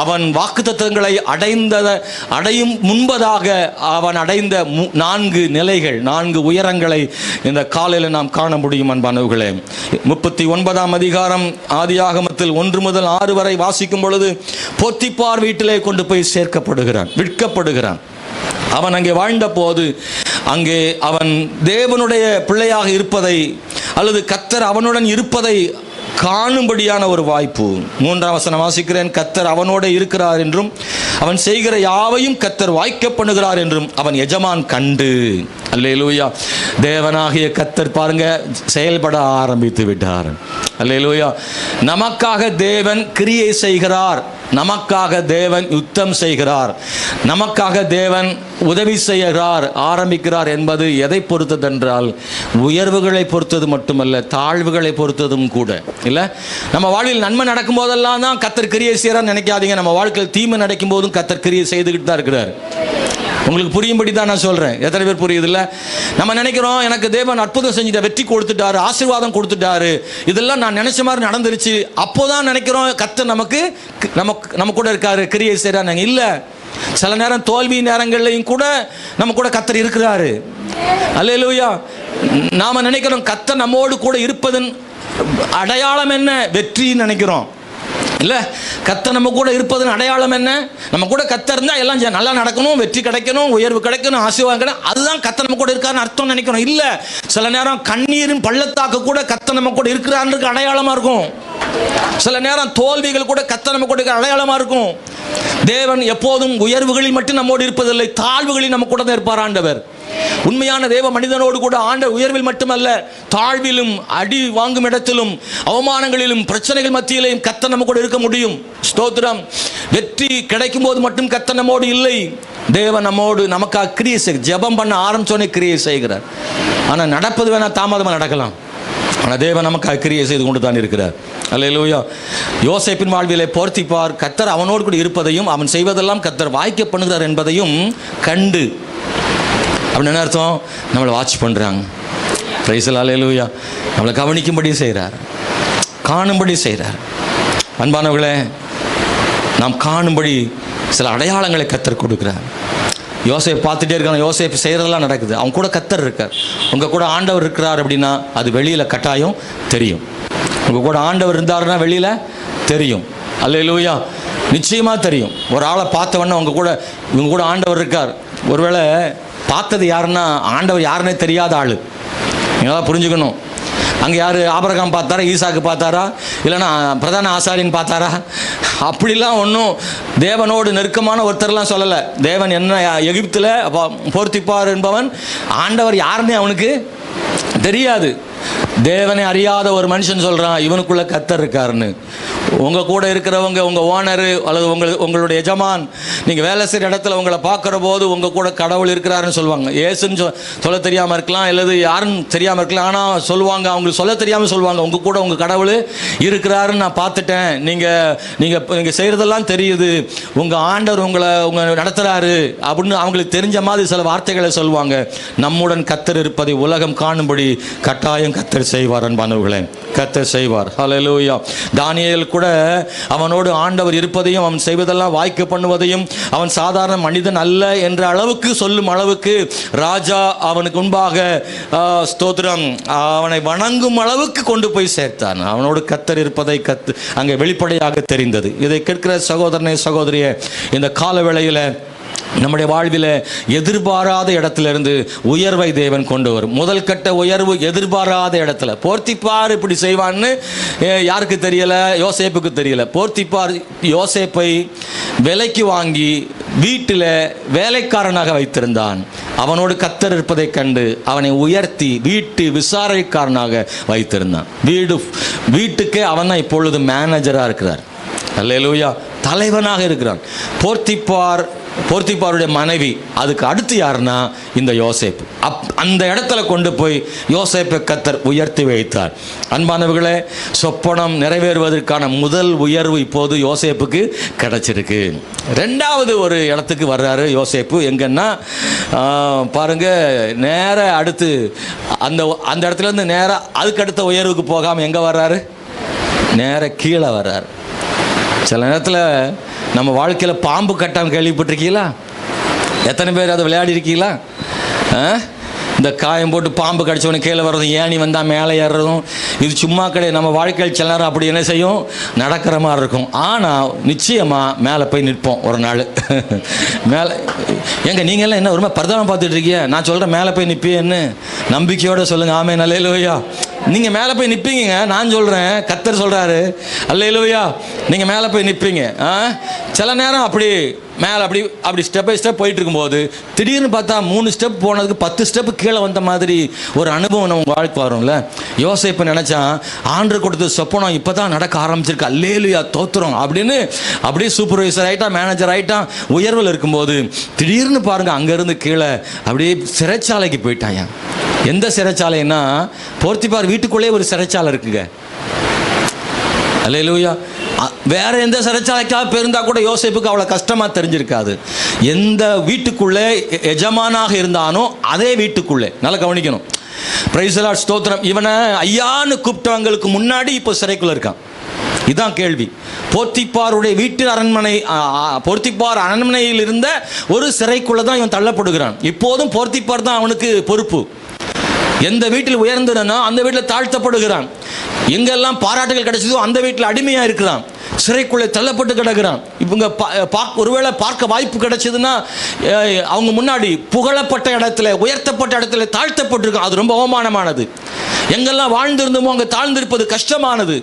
அவன் வாக்குத்தத்தங்களை அடையும் முன்பதாக அவன் அடைந்த 4 நிலைகள், 4 உயரங்களை இந்த காலையில் நாம் காண முடியும். அன்பானவர்களே, 39ஆம் அதிகாரம் ஆதியாகமத்தில் 1 முதல் 6 வரை வாசிக்கும் பொழுது போத்திபார் வீட்டிலே கொண்டு போய் சேர்க்கப்படுகிறான், விற்கப்படுகிறான். அவன் அங்கே வாழ்ந்த போது அங்கே அவன் தேவனுடைய பிள்ளையாக இருப்பதை அல்லது கர்த்தர் அவனுடன் இருப்பதை காணும்படியான ஒரு வாய்ப்பு. 3ஆம் வசனம் வாசிக்கிறேன். கர்த்தர் அவனோட இருக்கிறார் என்றும் அவன் செய்கிற யாவையும் கர்த்தர் வாய்க்க பண்ணுகிறார் என்றும் அவன் எஜமான் கண்டு. அல்லேலூயா. தேவனாகிய கர்த்தர் பாருங்க செயல்பட ஆரம்பித்து விட்டார். அல்லேலூயா. நமக்காக தேவன் கிரியை செய்கிறார், நமக்காக தேவன் யுத்தம் செய்கிறார், நமக்காக தேவன் உதவி செய்கிறார், ஆரம்பிக்கிறார் என்பது எதை பொறுத்தது என்றால் உயர்வுகளை பொறுத்தது மட்டுமல்ல, தாழ்வுகளை பொறுத்ததும் கூட. இல்லை, நம்ம வாழ்வில் நன்மை நடக்கும் போதெல்லாம் தான் கர்த்தர் கிரியை செய்கிறார் நினைக்காதீங்க. நம்ம வாழ்க்கையில் தீமை நடக்கும் போதும் கர்த்தர் கிரியை செய்துக்கிட்டு தான் இருக்கிறார். உங்களுக்கு புரியும்படி தான் நான் சொல்கிறேன். எத்தனை பேர் புரியுது? இல்லை, நம்ம நினைக்கிறோம் எனக்கு தேவன் அற்புதம் செஞ்சுட்ட, வெற்றி கொடுத்துட்டாரு, ஆசீர்வாதம் கொடுத்துட்டாரு, இதெல்லாம் நான் நினைச்ச மாதிரி நடந்துருச்சு, அப்போதான் நினைக்கிறோம் கர்த்தர் நம்ம கூட இருக்காரு, கிரியை செய்கிறார். இல்லை, சில நேரம் தோல்வி நேரங்கள்லையும் கூட நம்ம கூட கர்த்தர் இருக்கிறாரு. அல்லேலூயா. நாம நினைக்கிறோம் கர்த்தர் நம்மோடு கூட இருப்பதன் அடையாளம் என்ன? வெற்றின்னு நினைக்கிறோம். இல்லை, கர்த்தர் நம்ம கூட இருப்பதன் அடையாளம் என்ன? நம்ம கூட கர்த்தர் இருந்தால் எல்லாம் நல்லா நடக்கணும், வெற்றி கிடைக்கணும், உயர்வு கிடைக்கணும், ஆசீர்வாதம் கிடைக்கணும், அதுதான் கர்த்தர் நம்ம கூட இருக்காருன்னு அர்த்தம் நினைக்கிறோம். இல்லை, சில நேரம் கண்ணீரின் பள்ளத்தாக்கு கூட கர்த்தர் நம்ம கூட இருக்கிறாருக்கு அடையாளமாக இருக்கும். சில நேரம் தோல்விகள் கூட கர்த்தர் நம்ம கூட இருக்கிற அடையாளமாக இருக்கும். தேவன் எப்போதும் உயர்வுகளில் மட்டும் நம்மோடு இருப்பதில்லை, தாழ்வுகளில் நம்ம கூட தான் இருப்பார் ஆண்டவர். உண்மையான தேவ மனிதனோடு கூட ஆண்டவர் உயர்வில் மட்டுமல்ல, தாழ்விலும் அடி வாங்கும் இடத்திலும் அவமானங்களிலும் பிரச்சனைகள் மத்தியிலையும் கர்த்தர் நம்ம கூட இருக்க முடியும். ஸ்தோத்திரம். வெற்றி கிடைக்கும் போது மட்டும் கர்த்தர் நம்மோடு இல்லை, தேவன் நம்மோடு நமக்காக கிரியை செய்ய, ஜெபம் பண்ண ஆரம்பிச்சோன்னே கிரியை செய்கிறார். ஆனால் நடப்பது வேணா தாமதமாக நடக்கலாம், ஆனால் தேவன் நமக்காக கிரியை செய்து கொண்டு தான் இருக்கிறார். அல்லேலூயா. யோசேப்பின் வாழ்விலே போத்திபார் கர்த்தர் அவனோடு கூட இருப்பதையும் அவன் செய்வதெல்லாம் கர்த்தர் வாய்க்க பண்ணுகிறார் என்பதையும் கண்டு, அப்படின்னு என்ன அர்த்தம்? நம்மளை வாட்ச் பண்ணுறாங்க. பிரைஸ் அல்லேலூயா. நம்மளை கவனிக்கும்படி செய்கிறார், காணும்படி செய்கிறார். அன்பானவர்களே, நாம் காணும்படி சில அடையாளங்களை கர்த்தர் கொடுக்குறார். யோசேப் பார்த்துட்டே இருக்காங்க, யோசேப் செய்கிறதெல்லாம் நடக்குது, அவங்க கூட கர்த்தர் இருக்கார். உங்கள் கூட ஆண்டவர் இருக்கிறார் அப்படின்னா அது வெளியில் கட்டாயம் தெரியும். உங்கள் கூட ஆண்டவர் இருந்தாருன்னா வெளியில் தெரியும். அல்லேலூயா. நிச்சயமாக தெரியும். ஒரு ஆளை பார்த்தவொன்னே இவங்க கூட ஆண்டவர் இருக்கார். ஒருவேளை பார்த்தது யாருன்னா ஆண்டவர் யாருன்னே தெரியாத ஆள், நீங்களாம் புரிஞ்சுக்கணும். அங்கே யார் ஆபிரகாம் பார்த்தாரா, ஈசாக்கு பார்த்தாரா, இல்லைன்னா பிரதான ஆசாரியன் பார்த்தாரா? அப்படிலாம் ஒன்றும் தேவனோடு நெருக்கமான ஒருத்தர்லாம் சொல்லலை. தேவன் என்ன எகிப்தில் போத்திபார் என்பவன் ஆண்டவர் யாருன்னே அவனுக்கு தெரியாது. தேவனை அறியாத ஒரு மனுஷன் சொல்கிறான் இவனுக்குள்ள கர்த்தர் இருக்காருன்னு. உங்கள் கூட இருக்கிறவங்க, உங்கள் ஓனரு அல்லது உங்களுடைய எஜமான், நீங்கள் வேலை செய்கிற இடத்துல உங்களை பார்க்குற போது உங்கள் கூட கடவுள் இருக்கிறாருன்னு சொல்லுவாங்க. ஏசுன்னு சொல்ல தெரியாமல் இருக்கலாம், அல்லது யாருன்னு தெரியாமல் இருக்கலாம். ஆனால் சொல்லுவாங்க, அவங்களுக்கு சொல்ல தெரியாமல் சொல்லுவாங்க, உங்கள் கூட உங்கள் கடவுள் இருக்கிறாருன்னு நான் பார்த்துட்டேன், நீங்கள் செய்கிறதெல்லாம் தெரியுது, உங்கள் ஆண்டவர் உங்களை நடத்துகிறாரு அப்படின்னு அவங்களுக்கு தெரிஞ்ச மாதிரி சில வார்த்தைகளை சொல்லுவாங்க. நம்முடன் கர்த்தர் இருப்பதை உலகம் காணும்படி கட்டாயம் கர்த்தர் செய்வார். அன்பானவர்களே, கர்த்தர் செய்வார். ஹல்லேலூயா. தானியேல் கூட அவனோடு ஆண்டவர் இருப்பதையும் அவன் செய்வதெல்லாம் வாய்க்க பண்ணுவதையும் அவன் சாதாரண மனிதன் அல்ல என்ற அளவுக்கு சொல்லும் அளவுக்கு ராஜா அவனுக்கு முன்பாக ஸ்தோத்திரம் அவனை வணங்கும் அளவுக்கு கொண்டு போய் சேர்த்தான். அவனோடு கர்த்தர் இருப்பதை அங்கே வெளிப்படையாக தெரிந்தது. இதை கேட்கிற சகோதரனே, சகோதரியே, இந்த கால வேளையில் நம்முடைய வாழ்வில் எதிர்பாராத இடத்திலிருந்து உயர்வை தேவன் கொண்டு வரும். முதல் கட்ட உயர்வு எதிர்பாராத இடத்துல. போர்த்திப்பார் இப்படி செய்வான்னு யாருக்கு தெரியல? யோசேப்புக்கு தெரியல. போர்த்திப்பார் யோசேப்பை விலைக்கு வாங்கி வீட்டில் வேலைக்காரனாக வைத்திருந்தான். அவனோடு கர்த்தர் இருப்பதை கண்டு அவனை உயர்த்தி வீட்டு விசாரணைக்காரனாக வைத்திருந்தான். வீட்டுக்கே அவன் தான் இப்பொழுது மேனேஜராக இருக்கிறார். அல்லேலூயா. தலைவனாக இருக்கிறான். போர்த்திப்பாருடைய மனைவி, அதுக்கு அடுத்து யாருன்னா இந்த யோசேப்பு. அந்த இடத்துல கொண்டு போய் யோசேப்பை கர்த்தர் உயர்த்தி வைத்தார். அன்பானவர்களே, சொப்பனம் நிறைவேறுவதற்கான முதல் உயர்வு இப்போது யோசேப்புக்கு கிடைச்சிருக்கு. ரெண்டாவது ஒரு இடத்துக்கு வர்றாரு யோசேப்பு. எங்கன்னா பாருங்க, நேர அடுத்து அந்த இடத்துலேருந்து நேராக அதுக்கு அடுத்த உயர்வுக்கு போகாமல் எங்கே வர்றாரு? நேர கீழே வர்றாரு. சில நேரத்தில் நம்ம வாழ்க்கையில் பாம்பு கட்டம் கேள்விப்பட்டிருக்கீங்களா? எத்தனை பேர் அதை விளையாடி இருக்கீங்களா? இந்த காயம் போட்டு பாம்பு கடிச்சவனு கீழே வர்றதும், ஏணி வந்தால் மேலே ஏறுறதும், இது சும்மா கிடையாது. நம்ம வாழ்க்கையில் சில நேரம் அப்படி என்ன செய்யும், நடக்கிற மாதிரி இருக்கும். ஆனால் நிச்சயமாக மேலே போய் நிற்போம் ஒரு நாள். மேலே நீங்கள்லாம் என்ன ஒரு பரதானம் பார்த்துட்டு இருக்கீங்க? நான் சொல்கிறேன், மேலே போய் நிற்பியன்னு நம்பிக்கையோடு சொல்லுங்கள். ஆமே, அல்லேலூயா. நீங்கள் மேலே போய் நிற்பீங்க. நான் சொல்கிறேன், கர்த்தர் சொல்கிறாரு, அல்லேலூயா, நீங்கள் மேலே போய் நிற்பீங்க. சில நேரம் அப்படி மேலே அப்படி ஸ்டெப் பை ஸ்டெப் போயிட்டு இருக்கும்போது திடீர்னு பார்த்தா 3 ஸ்டெப் போனதுக்கு 10 ஸ்டெப்பு கீழே வந்த மாதிரி ஒரு அனுபவம் நம்ம வாழ்க்கை வரும்ல. யோசேப்பு நினச்சான், ஆண்டவர் கொடுத்த சொப்பனம் இப்போ தான் நடக்க ஆரம்பிச்சிருக்கு, அல்லேலூயா, தோத்துறோம் அப்படின்னு அப்படியே சூப்பர்வைசர் ஆகிட்டான், மேனேஜர் ஆகிட்டான், உயர்வில் இருக்கும்போது திடீர்னு பாருங்கள் அங்கேருந்து கீழே அப்படியே சிறைச்சாலைக்கு போயிட்டாங்க. எந்த சிறைச்சாலைன்னா, போர்த்திப்பார் வீட்டுக்குள்ளே ஒரு சிறைச்சாலை இருக்குங்க. அல்லேலூயா. வேற எந்த சிறைச்சாலைக்காக பெருந்தா கூட யோசேப்புக்கு அவ்வளோ கஷ்டமாக தெரிஞ்சிருக்காது. எந்த வீட்டுக்குள்ளே எஜமானாக இருந்தானோ அதே வீட்டுக்குள்ளே, நல்லா கவனிக்கணும். பிரைஸ் தி லார்ட், ஸ்தோத்திரம். இவனை ஐயான்னு கூப்பிட்டவங்களுக்கு முன்னாடி இப்போ சிறைக்குள்ளே இருக்கான். இதுதான் கேள்வி. போர்த்திப்பாருடைய வீட்டு போர்த்திப்பார் அரண்மனையில் இருந்த ஒரு சிறைக்குள்ளே தான் இவன் தள்ளப்படுகிறான். இப்போதும் போர்த்திப்பார் தான் அவனுக்கு பொறுப்பு. எந்த வீட்டில் உயர்ந்தனோ அந்த வீட்டில் தாழ்த்தப்படுகிறான். எங்கெல்லாம் பாராட்டுகள் கிடைச்சதோ அந்த வீட்டில் அடிமையாக இருக்கிறான். சிறைக்குள்ளே தள்ளப்பட்டு கிடக்கிறான். இவங்க ஒருவேளை பார்க்க வாய்ப்பு கிடைச்சதுன்னா அவங்க முன்னாடி புகழப்பட்ட இடத்துல, உயர்த்தப்பட்ட இடத்துல தாழ்த்தப்பட்டிருக்கான். அது ரொம்ப அவமானமானது. எங்கெல்லாம் வாழ்ந்திருந்தோமோ அங்கே தாழ்ந்திருப்பது கஷ்டமானது.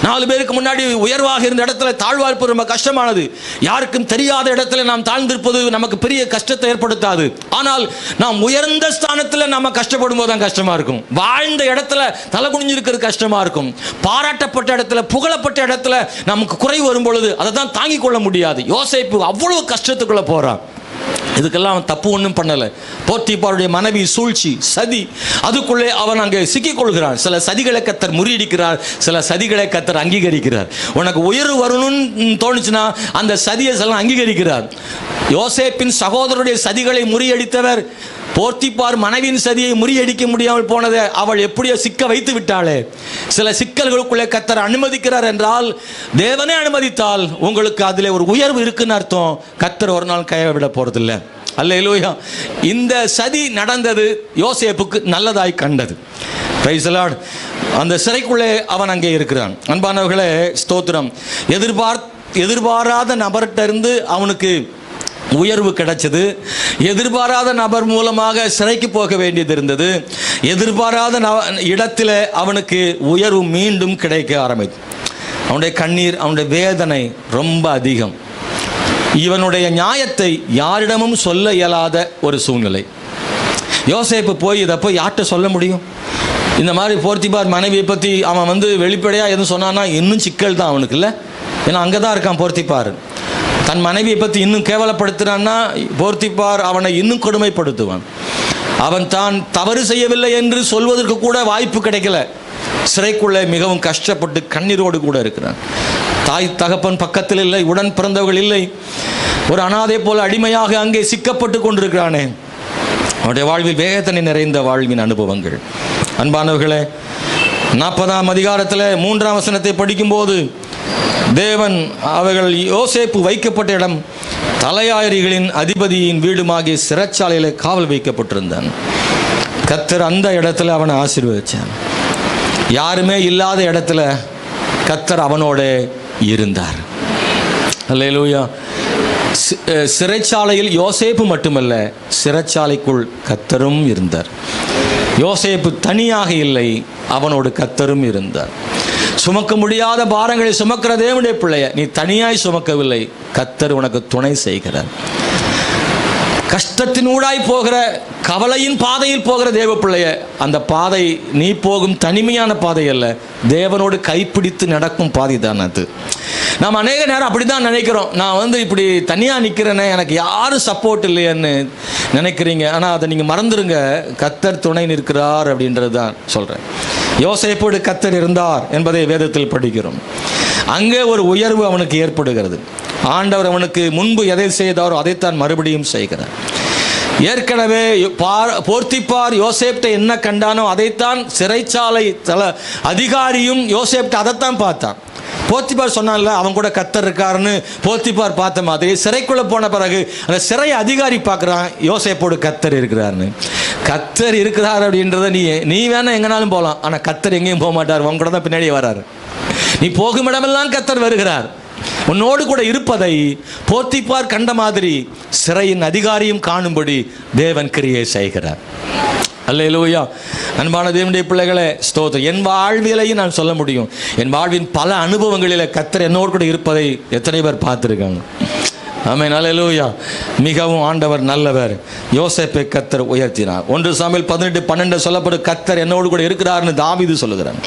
4 பேருக்கு முன்னாடி உயர்வாக இருந்த இடத்துல தாழ்வாக இருப்பது ரொம்ப கஷ்டமானது. யாருக்கும் தெரியாத இடத்துல நாம் தாழ்ந்திருப்பது நமக்கு பெரிய கஷ்டத்தை ஏற்படுத்தாது. ஆனால் நாம் உயர்ந்த ஸ்தானத்தில் நம்ம கஷ்டப்படும் போது தான் கஷ்டமா இருக்கும். வாழ்ந்த இடத்துல தலை குனிஞ்சிருக்கிறது கஷ்டமா இருக்கும். பாராட்டப்பட்ட இடத்துல, புகழப்பட்ட இடத்துல நமக்கு குறை வரும் பொழுது அதை தான் தாங்கிக் கொள்ள முடியாது. யோசேப்பு அவ்வளவு கஷ்டத்துக்குள்ள போறான். இதுக்கெல்லாம் அவன் தப்பு ஒன்றும் பண்ணலை. போர்த்திப்பாருடைய மனைவி சூழ்ச்சி, சதி, அதுக்குள்ளே அவன் அங்கே சிக்கிக் கொள்கிறான். சில சதிகளை கர்த்தர் முறியடிக்கிறார், சில சதிகளை கர்த்தர் அங்கீகரிக்கிறார். உனக்கு உயர்வு வரணும்னு தோணுச்சுன்னா அந்த சதியை சில அங்கீகரிக்கிறார். யோசேப்பின் சகோதரருடைய சதிகளை முறியடித்தவர் போர்த்திப்பார் மனைவியின் சதியை முறியடிக்க முடியாமல் போனதை அவள் எப்படியோ சிக்க வைத்து விட்டாளே. சில சிக்கல்களுக்குள்ளே கர்த்தர் அனுமதிக்கிறார் என்றால், தேவனே அனுமதித்தால் உங்களுக்கு அதில் ஒரு உயர்வு இருக்குன்னு அர்த்தம். கர்த்தர் ஒரு நாள் கைவிட போறதில்லை. அல்லேலூயா. இந்த சதி நடந்தது யோசேப்புக்கு நல்லதாய் கண்டது. Praise the Lord. அந்த சிறைக்குள்ளே அவன் அங்கே இருக்கிறான். அன்பானவர்களே, ஸ்தோத்திரம். எதிர்பாராத நபர்கிட்ட இருந்து அவனுக்கு உயர்வு கிடைச்சது. எதிர்பாராத நபர் மூலமாக சிறைக்கு போக வேண்டியது இருந்தது. எதிர்பாராத இடத்துல அவனுக்கு உயர்வு மீண்டும் கிடைக்க ஆரம்பித்து. அவனுடைய கண்ணீர், அவனுடைய வேதனை ரொம்ப அதிகம். இவனுடைய நியாயத்தை யாரிடமும் சொல்ல இயலாத ஒரு சூழ்நிலை. யோசேப்பு போய் இதை போய் யார்கிட்ட சொல்ல முடியும்? இந்த மாதிரி போர்த்திப்பார் மனைவியை பற்றி அவன் வெளிப்படையாக எதுவும் சொன்னான்னா இன்னும் சிக்கல் தான் அவனுக்கு. இல்லை, ஏன்னா அங்கே தான் இருக்கான் போர்த்திப்பார். தன் மனைவியை பற்றி இன்னும் கேவலப்படுத்தினான்னா போர்த்திப்பார் அவனை இன்னும் கொடுமைப்படுத்துவான். அவன் தான் தவறு செய்யவில்லை என்று சொல்வதற்கு கூட வாய்ப்பு கிடைக்கல. சிறைக்குள்ளே மிகவும் கஷ்டப்பட்டு கண்ணீரோடு கூட இருக்கிறான். தாய் தகப்பன் பக்கத்தில் இல்லை, உடன் பிறந்தவர்கள் இல்லை, ஒரு அனாதை போல அடிமையாக அங்கே சிக்கப்பட்டு கொண்டிருக்கிறானே. அவருடைய வாழ்வில் வேதனை நிறைந்த வாழ்வின் அனுபவங்கள். அன்பானவர்களே, 40ஆம் அதிகாரத்தில் 3ஆம் வசனத்தை படிக்கும்போது தேவன் அவர்கள் யோசேப்பு வைக்கப்பட்ட இடம் தலையாயரிகளின் அதிபதியின் வீடுமாகிய சிறைச்சாலையில் காவல் வைக்கப்பட்டிருந்தான். கர்த்தர் அந்த இடத்துல அவனை ஆசீர்வதிச்சான். யாருமே இல்லாத இடத்துல கர்த்தர் அவனோட இருந்தார். அல்லேலூயா. சிறைச்சாலையில் யோசேப்பு மட்டுமல்ல, சிறைச்சாலைக்குள் கர்த்தரும் இருந்தார். யோசேப்பு தனியாக இல்லை, அவனோடு கர்த்தரும் இருந்தார். சுமக்க முடியாத பாரங்களை சுமக்கிற தேவனுடைய பிள்ளைய, நீ தனியாய் சுமக்கவில்லை, கர்த்தர் உனக்கு துணை செய்கிறார். கஷ்டத்தினூடாய் போகிற, கவலையின் பாதையில் போகிற தேவ பிள்ளைய, அந்த பாதை நீ போகும் தனிமையான பாதை அல்ல, தேவனோடு கைப்பிடித்து நடக்கும் பாதை தான் அது. நாம் அநேக நேரம் அப்படி தான் நினைக்கிறோம். நான் இப்படி தனியாக நிற்கிறேனே, எனக்கு யாரும் சப்போர்ட் இல்லையன்னு நினைக்கிறீங்க. ஆனால் அதை நீங்கள் மறந்துடுங்க, கர்த்தர் துணை நிற்கிறார் அப்படின்றது தான் சொல்கிறேன். யோசேப்போடு கர்த்தர் இருந்தார் என்பதை வேதத்தில் படிக்கிறோம். அங்கே ஒரு உயர்வு அவனுக்கு ஏற்படுகிறது. ஆண்டவர் அவனுக்கு முன்பு எதை செய்தாரோ அதைத்தான் மறுபடியும் செய்கிறார். ஏற்கனவே போர்த்திப்பார் யோசேப்டை என்ன கண்டானோ அதைத்தான் சிறைச்சாலை அதிகாரியும் யோசேப்டை அதைத்தான் பார்த்தான். போர்த்திப்பார் சொன்னான்ல, அவன் கூட கர்த்தர் இருக்காருன்னு போர்த்திப்பார் பார்த்த மாதிரி சிறைக்குள்ளே போன பிறகு அந்த சிறை அதிகாரி பார்க்குறான், யோசேப்போடு கர்த்தர் இருக்கிறாருன்னு. கர்த்தர் இருக்கிறார் அப்படின்றத நீ வேணா எங்கனாலும் போகலாம், ஆனால் கர்த்தர் எங்கேயும் போக மாட்டார், உன் கூட தான் பின்னாடியே வராரு. நீ போகும் இடமெல்லாம் கர்த்தர் வருகிறார். உன்னோடு கூட இருப்பதை போர்த்திப்பார் கண்ட மாதிரி சிறையின் அதிகாரியும் காணும்படி தேவன் கிரியை செய்கிறார். அல்லேலூயா. அன்பான தேவனுடைய பிள்ளைகளே, ஸ்தோத்திரம். என் வாழ்வியலையும் நான் சொல்ல முடியும். என் வாழ்வின் பல அனுபவங்களில் கர்த்தர் என்னோடு கூட இருப்பதை எத்தனை பேர் பார்த்துருக்காங்க? ஆமென். அல்லேலூயா. மிகவும் ஆண்டவர் நல்லவர். யோசேப்பை கர்த்தர் உயர்த்தினார். 1 சாமுவேல் 18:12 சொல்லப்படும், கர்த்தர் என்னோடு கூட இருக்கிறார்னு தாவீது சொல்லுகிறார்.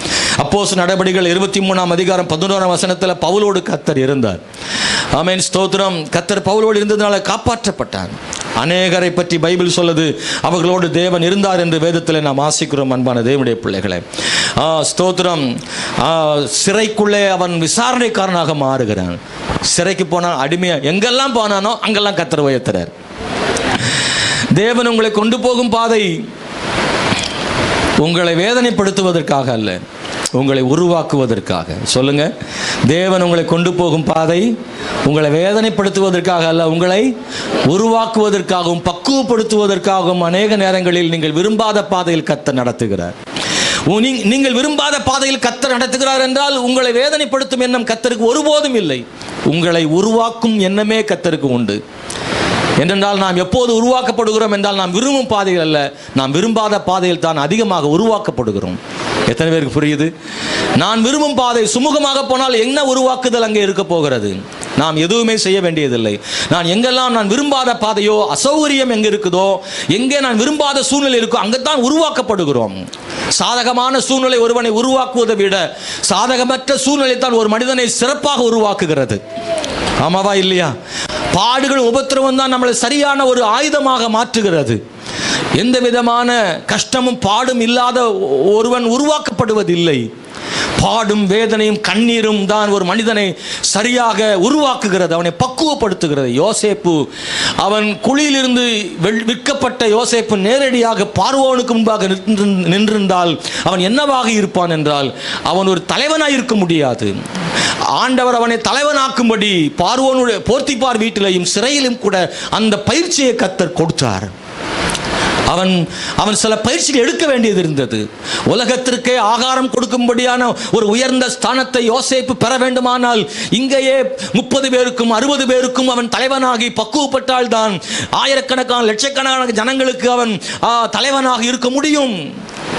அப்போஸ்தலர் நடபடிகள் 23ஆம் அதிகாரம் 11ஆம் வசனத்தில் பவுலோடு கர்த்தர் இருந்தார். ஆமென். ஸ்தோத்திரம். கர்த்தர் பவுலோடு இருந்ததுனால காப்பாற்றப்பட்டார். அநேகரை பற்றி பைபிள் சொல்லுது, அவர்களோடு தேவன் இருந்தார் என்று வேதத்தில் நாம் வாசிக்கிறோம். அன்பான தேவனுடைய பிள்ளைகளை, ஸ்தோத்திரம். சிறைக்குள்ளே அவன் விசாரணைக்காரனாக மாறுகிறான். சிறைக்கு போனால் அடிமையா எங்கெல்லாம் போனானோ அங்கெல்லாம் கர்த்தர் உயர்த்துறார். தேவன் உங்களை கொண்டு போகும் பாதை உங்களை வேதனைப்படுத்துவதற்காக அல்ல, உங்களை உருவாக்குவதற்காக. சொல்லுங்க, தேவன் உங்களை கொண்டு போகும் பாதை உங்களை வேதனைப்படுத்துவதற்காக அல்ல, உங்களை உருவாக்குவதற்காகவும் பக்குவப்படுத்துவதற்காகவும். அநேக நேரங்களில் நீங்கள் விரும்பாத பாதையில் கர்த்தர் நடத்துகிறார். நீங்கள் விரும்பாத பாதையில் கர்த்தர் நடத்துகிறார் என்றால் உங்களை வேதனைப்படுத்தும் எண்ணம் கர்த்தருக்கு ஒருபோதும் இல்லை. உங்களை உருவாக்கும் எண்ணமே கர்த்தருக்கு உண்டு. என்றால் நாம் எப்போது உருவாக்கப்படுகிறோம் என்றால் நாம் விரும்பும் பாதைகள் அல்ல, நாம் விரும்பாத பாதையில் தான் அதிகமாக உருவாக்கப்படுகிறோம். எத்தனை பேருக்கு புரியுது? நான் விரும்பும் பாதை சுமூகமாக போனால் என்ன உருவாக்குதல் அங்கே இருக்க போகிறது? நாம் எதுவுமே செய்ய வேண்டியதில்லை. எங்கெல்லாம் நான் விரும்பாத பாதையோ, அசௌகரியம் எங்கே இருக்குதோ, எங்கே நான் விரும்பாத சூழ்நிலை இருக்கோ அங்கத்தான் உருவாக்கப்படுகிறோம். சாதகமான சூழ்நிலை ஒருவனை உருவாக்குவதை விட சாதகமற்ற சூழ்நிலை தான் ஒரு மனிதனை சிறப்பாக உருவாக்குகிறது. ஆமாவா இல்லையா? பாடுகள் உபத்திரவம் தான் நம்மளை சரியான ஒரு ஆயுதமாக மாற்றுகிறது. எந்த விதமான கஷ்டமும் பாடும் இல்லாத ஒருவன் உருவாக்கப்படுவதில்லை. பாடும் வேதனையும் கண்ணீரும் தான் ஒரு மனிதனை சரியாக உருவாக்குகிறது, அவனை பக்குவப்படுத்துகிறது. யோசேப்பு, அவன் குழியிலிருந்து விற்கப்பட்ட யோசேப்பு நேரடியாக பார்வோனுக்கு முன்பாக நின்றிருந்தால் அவன் என்னவாக இருப்பான் என்றால், அவன் ஒரு தலைவனாக இருக்க முடியாது. ஆண்டவர் அவனை தலைவனாக்கும்படி பார்வோனுடைய போர்த்திப்பார் வீட்டிலையும் சிறையிலும் கூட அந்த பயிற்சியை கர்த்தர் கொடுத்தார். அவன் சில பயிற்சிகள் எடுக்க வேண்டியது இருந்தது. உலகத்திற்கே ஆகாரம் கொடுக்கும்படியான ஒரு உயர்ந்த ஸ்தானத்தை யோசேப்பு பெற வேண்டுமானால் இங்கேயே 30 பேருக்கும் 60 பேருக்கும் அவன் தலைவனாகி பக்குவப்பட்டால் தான் ஆயிரக்கணக்கான லட்சக்கணக்கான ஜனங்களுக்கு அவன் தலைவனாக இருக்க முடியும்.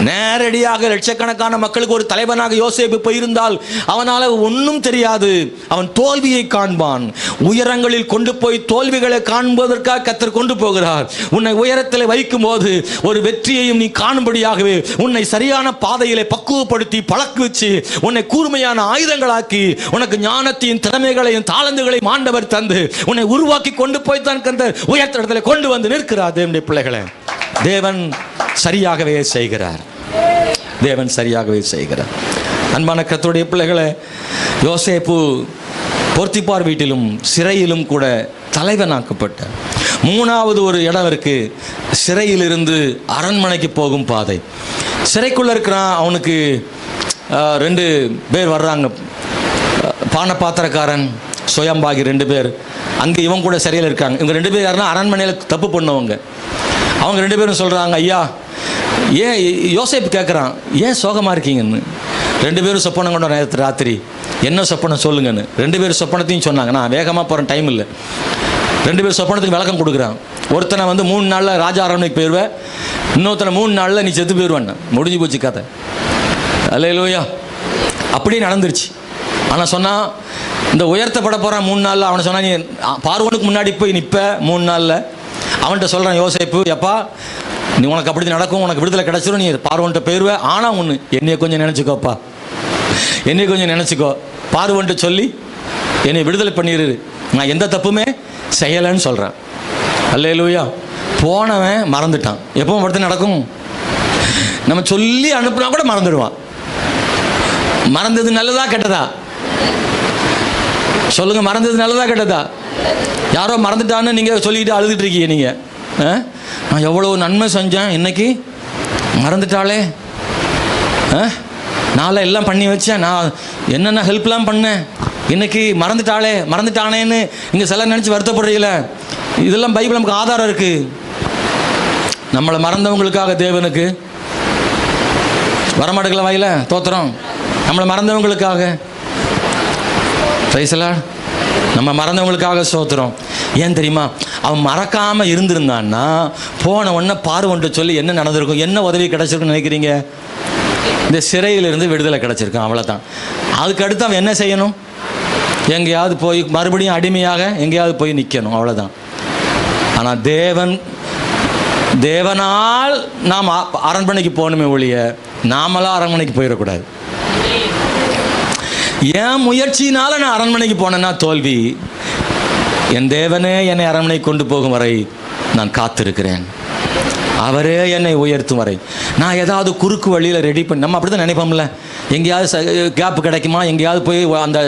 நேரடியாக லட்சக்கணக்கான மக்களுக்கு ஒரு தலைவனாக யோசேப்பு போயிருந்தால் அவனால் ஒன்றும் தெரியாது. அவன் தோல்வியை காண்பான். உயரங்களில் கொண்டு போய் தோல்விகளை காண்பதற்காக கர்த்தர் கொண்டு போகிறார். உன்னை உயரத்தில் வைக்கும் போது ஒரு வெற்றியையும் நீ காணும்படியாகவே உன்னை சரியான பாதையிலே பக்குவப்படுத்தி பழக்குவிச்சு உன்னை கூர்மையான ஆயுதங்களாக்கி உனக்கு ஞானத்தையும் திறமைகளையும் தாளந்துகளையும் ஆண்டவர் தந்து உன்னை உருவாக்கி கொண்டு போய் தான் கர்த்தர் உயர்த்த இடத்துல கொண்டு வந்து நிற்கிறார். தேவனுடைய பிள்ளைகளே, தேவன் சரியாகவே செய்கிறார். தேவன் சரியாகவே செய்கிறார். அன்பான கர்த்தருடைய பிள்ளைகளே, யோசேப்பு போர்த்திபார் வீட்டிலும் சிறையிலும் கூட தலைவனாக்கப்பட்டார். மூணாவது ஒரு இடம் இருக்கு, சிறையிலிருந்து அரண்மனைக்கு போகும் பாதை. சிறைக்குள்ள இருக்கிறான். அவனுக்கு 2 பேர் வர்றாங்க, பானபாத்திரக்காரன் சுயம்பாகி 2 பேர். அங்கே இவங்க கூட சிறையில் இருக்காங்க. இவங்க 2 பேர் யாருன்னா அரண்மனையில் தப்பு பண்ணுவாங்க. அவங்க 2 பேரும் சொல்கிறாங்க, ஐயா ஏன், யோசேப்பு கேட்குறான், ஏன் சோகமாக இருக்கீங்கன்னு. 2 பேரும் சொப்பனம் கொண்ட நேரத்து ராத்திரி என்ன சொப்பனம் சொல்லுங்கன்னு 2 பேரும் சொப்பனத்தையும் சொன்னாங்க. நான் வேகமாக போகிறேன், டைம் இல்லை. 2 பேர் சொப்பனத்துக்கு விளக்கம் கொடுக்குறான். ஒருத்தனை 3 நாளில் ராஜா அரண்மனைக்கு போயிடுவேன், இன்னொருத்தனை 3 நாளில் நீ செத்து போயிடுவான்னு. முடிஞ்சு போச்சு கதை. அல்லேலூயா. அப்படியே நடந்துருச்சு. ஆனால் சொன்னால் இந்த உயர்த்தப்பட போகிறான் 3 நாளில். அவனை சொன்னால் நீ பார்வோனுக்கு முன்னாடி போய் நிற்ப 3 நாளில். அவன்கிட்ட சொல்கிறான் யோசேப்பு, எப்பா நீ உனக்கு அப்படி நடக்கும், உனக்கு விடுதலை கிடச்சிரும், நீ பார்வோன்ட்ட போயிடுவேன். ஆனால் ஒன்று, என்னைய கொஞ்சம் நினச்சிக்கோப்பா, என்னைய கொஞ்சம் நினச்சிக்கோ, பார்வோன்ட்ட சொல்லி என்னை விடுதலை பண்ணிடு, நான் எந்த தப்புமே செய்யலைன்னு சொல்கிறேன். அல்லேலூயா. போனவன் மறந்துட்டான். எப்பவும் படுத்து நடக்கும், நம்ம சொல்லி அனுப்புனா கூட மறந்துடுவான். மறந்தது நல்லதா கெட்டதா சொல்லுங்க? மறந்தது நல்லதா கெட்டதா? யாரோ மறந்துட்டான்னு நீங்கள் சொல்லிக்கிட்டு அழுதுட்டு இருக்கீங்க. நீங்கள் நான் எவ்வளோ நன்மை செஞ்சேன், இன்னைக்கு மறந்துட்டாளே, நான் எல்லாம் பண்ணி வச்சேன், நான் என்னென்ன ஹெல்ப்லாம் பண்ணேன், இன்னைக்கு மறந்துட்டானேன்னு நீங்கள் சிலர் நினச்சி வருத்தப்படுறீங்கள. இதெல்லாம் பைபிள் நமக்கு ஆதாரம் இருக்குது. நம்மளை மறந்தவங்களுக்காக தேவனுக்கு வரமாட்டுக்கல வாயில தோத்திரம். நம்மளை மறந்தவங்களுக்காக பிரைஸ் தி லார்ட். நம்ம மறந்தவங்களுக்காக சோத்திரம். ஏன் தெரியுமா? அவன் மறக்காமல் இருந்திருந்தான்னா போன உடனே பார்வோன்ட்டு சொல்லி என்ன நடந்திருக்கும், என்ன உதவி கிடச்சிருக்குன்னு நினைக்கிறீங்க? இந்த சிறையிலிருந்து விடுதலை கிடச்சிருக்கான், அவ்வளோதான். அதுக்கு அடுத்து அவன் என்ன செய்யணும்? எங்கேயாவது போய் மறுபடியும் அடிமையாக எங்கேயாவது போய் நிற்கணும், அவ்வளோதான். ஆனால் தேவனால் நாம் அரண்மனைக்கு போகணுமே ஒழிய நாமெல்லாம் அரண்மனைக்கு போயிடக்கூடாது. என் முயற்சியினால் நான் அரண்மனைக்கு போனேன்னா தோல்வி. என் தேவனே என்னை அரண்மனைக்கு கொண்டு போகும் வரை நான் காத்திருக்கிறேன். அவரே என்னை உயர்த்தும் வரை நான் ஏதாவது குறுக்கு வழியில் ரெடி பண்ணி, நம்ம அப்படி தான் நினைப்போம்ல, எங்கேயாவது கேப்பு கிடைக்குமா, எங்கேயாவது போய் அந்த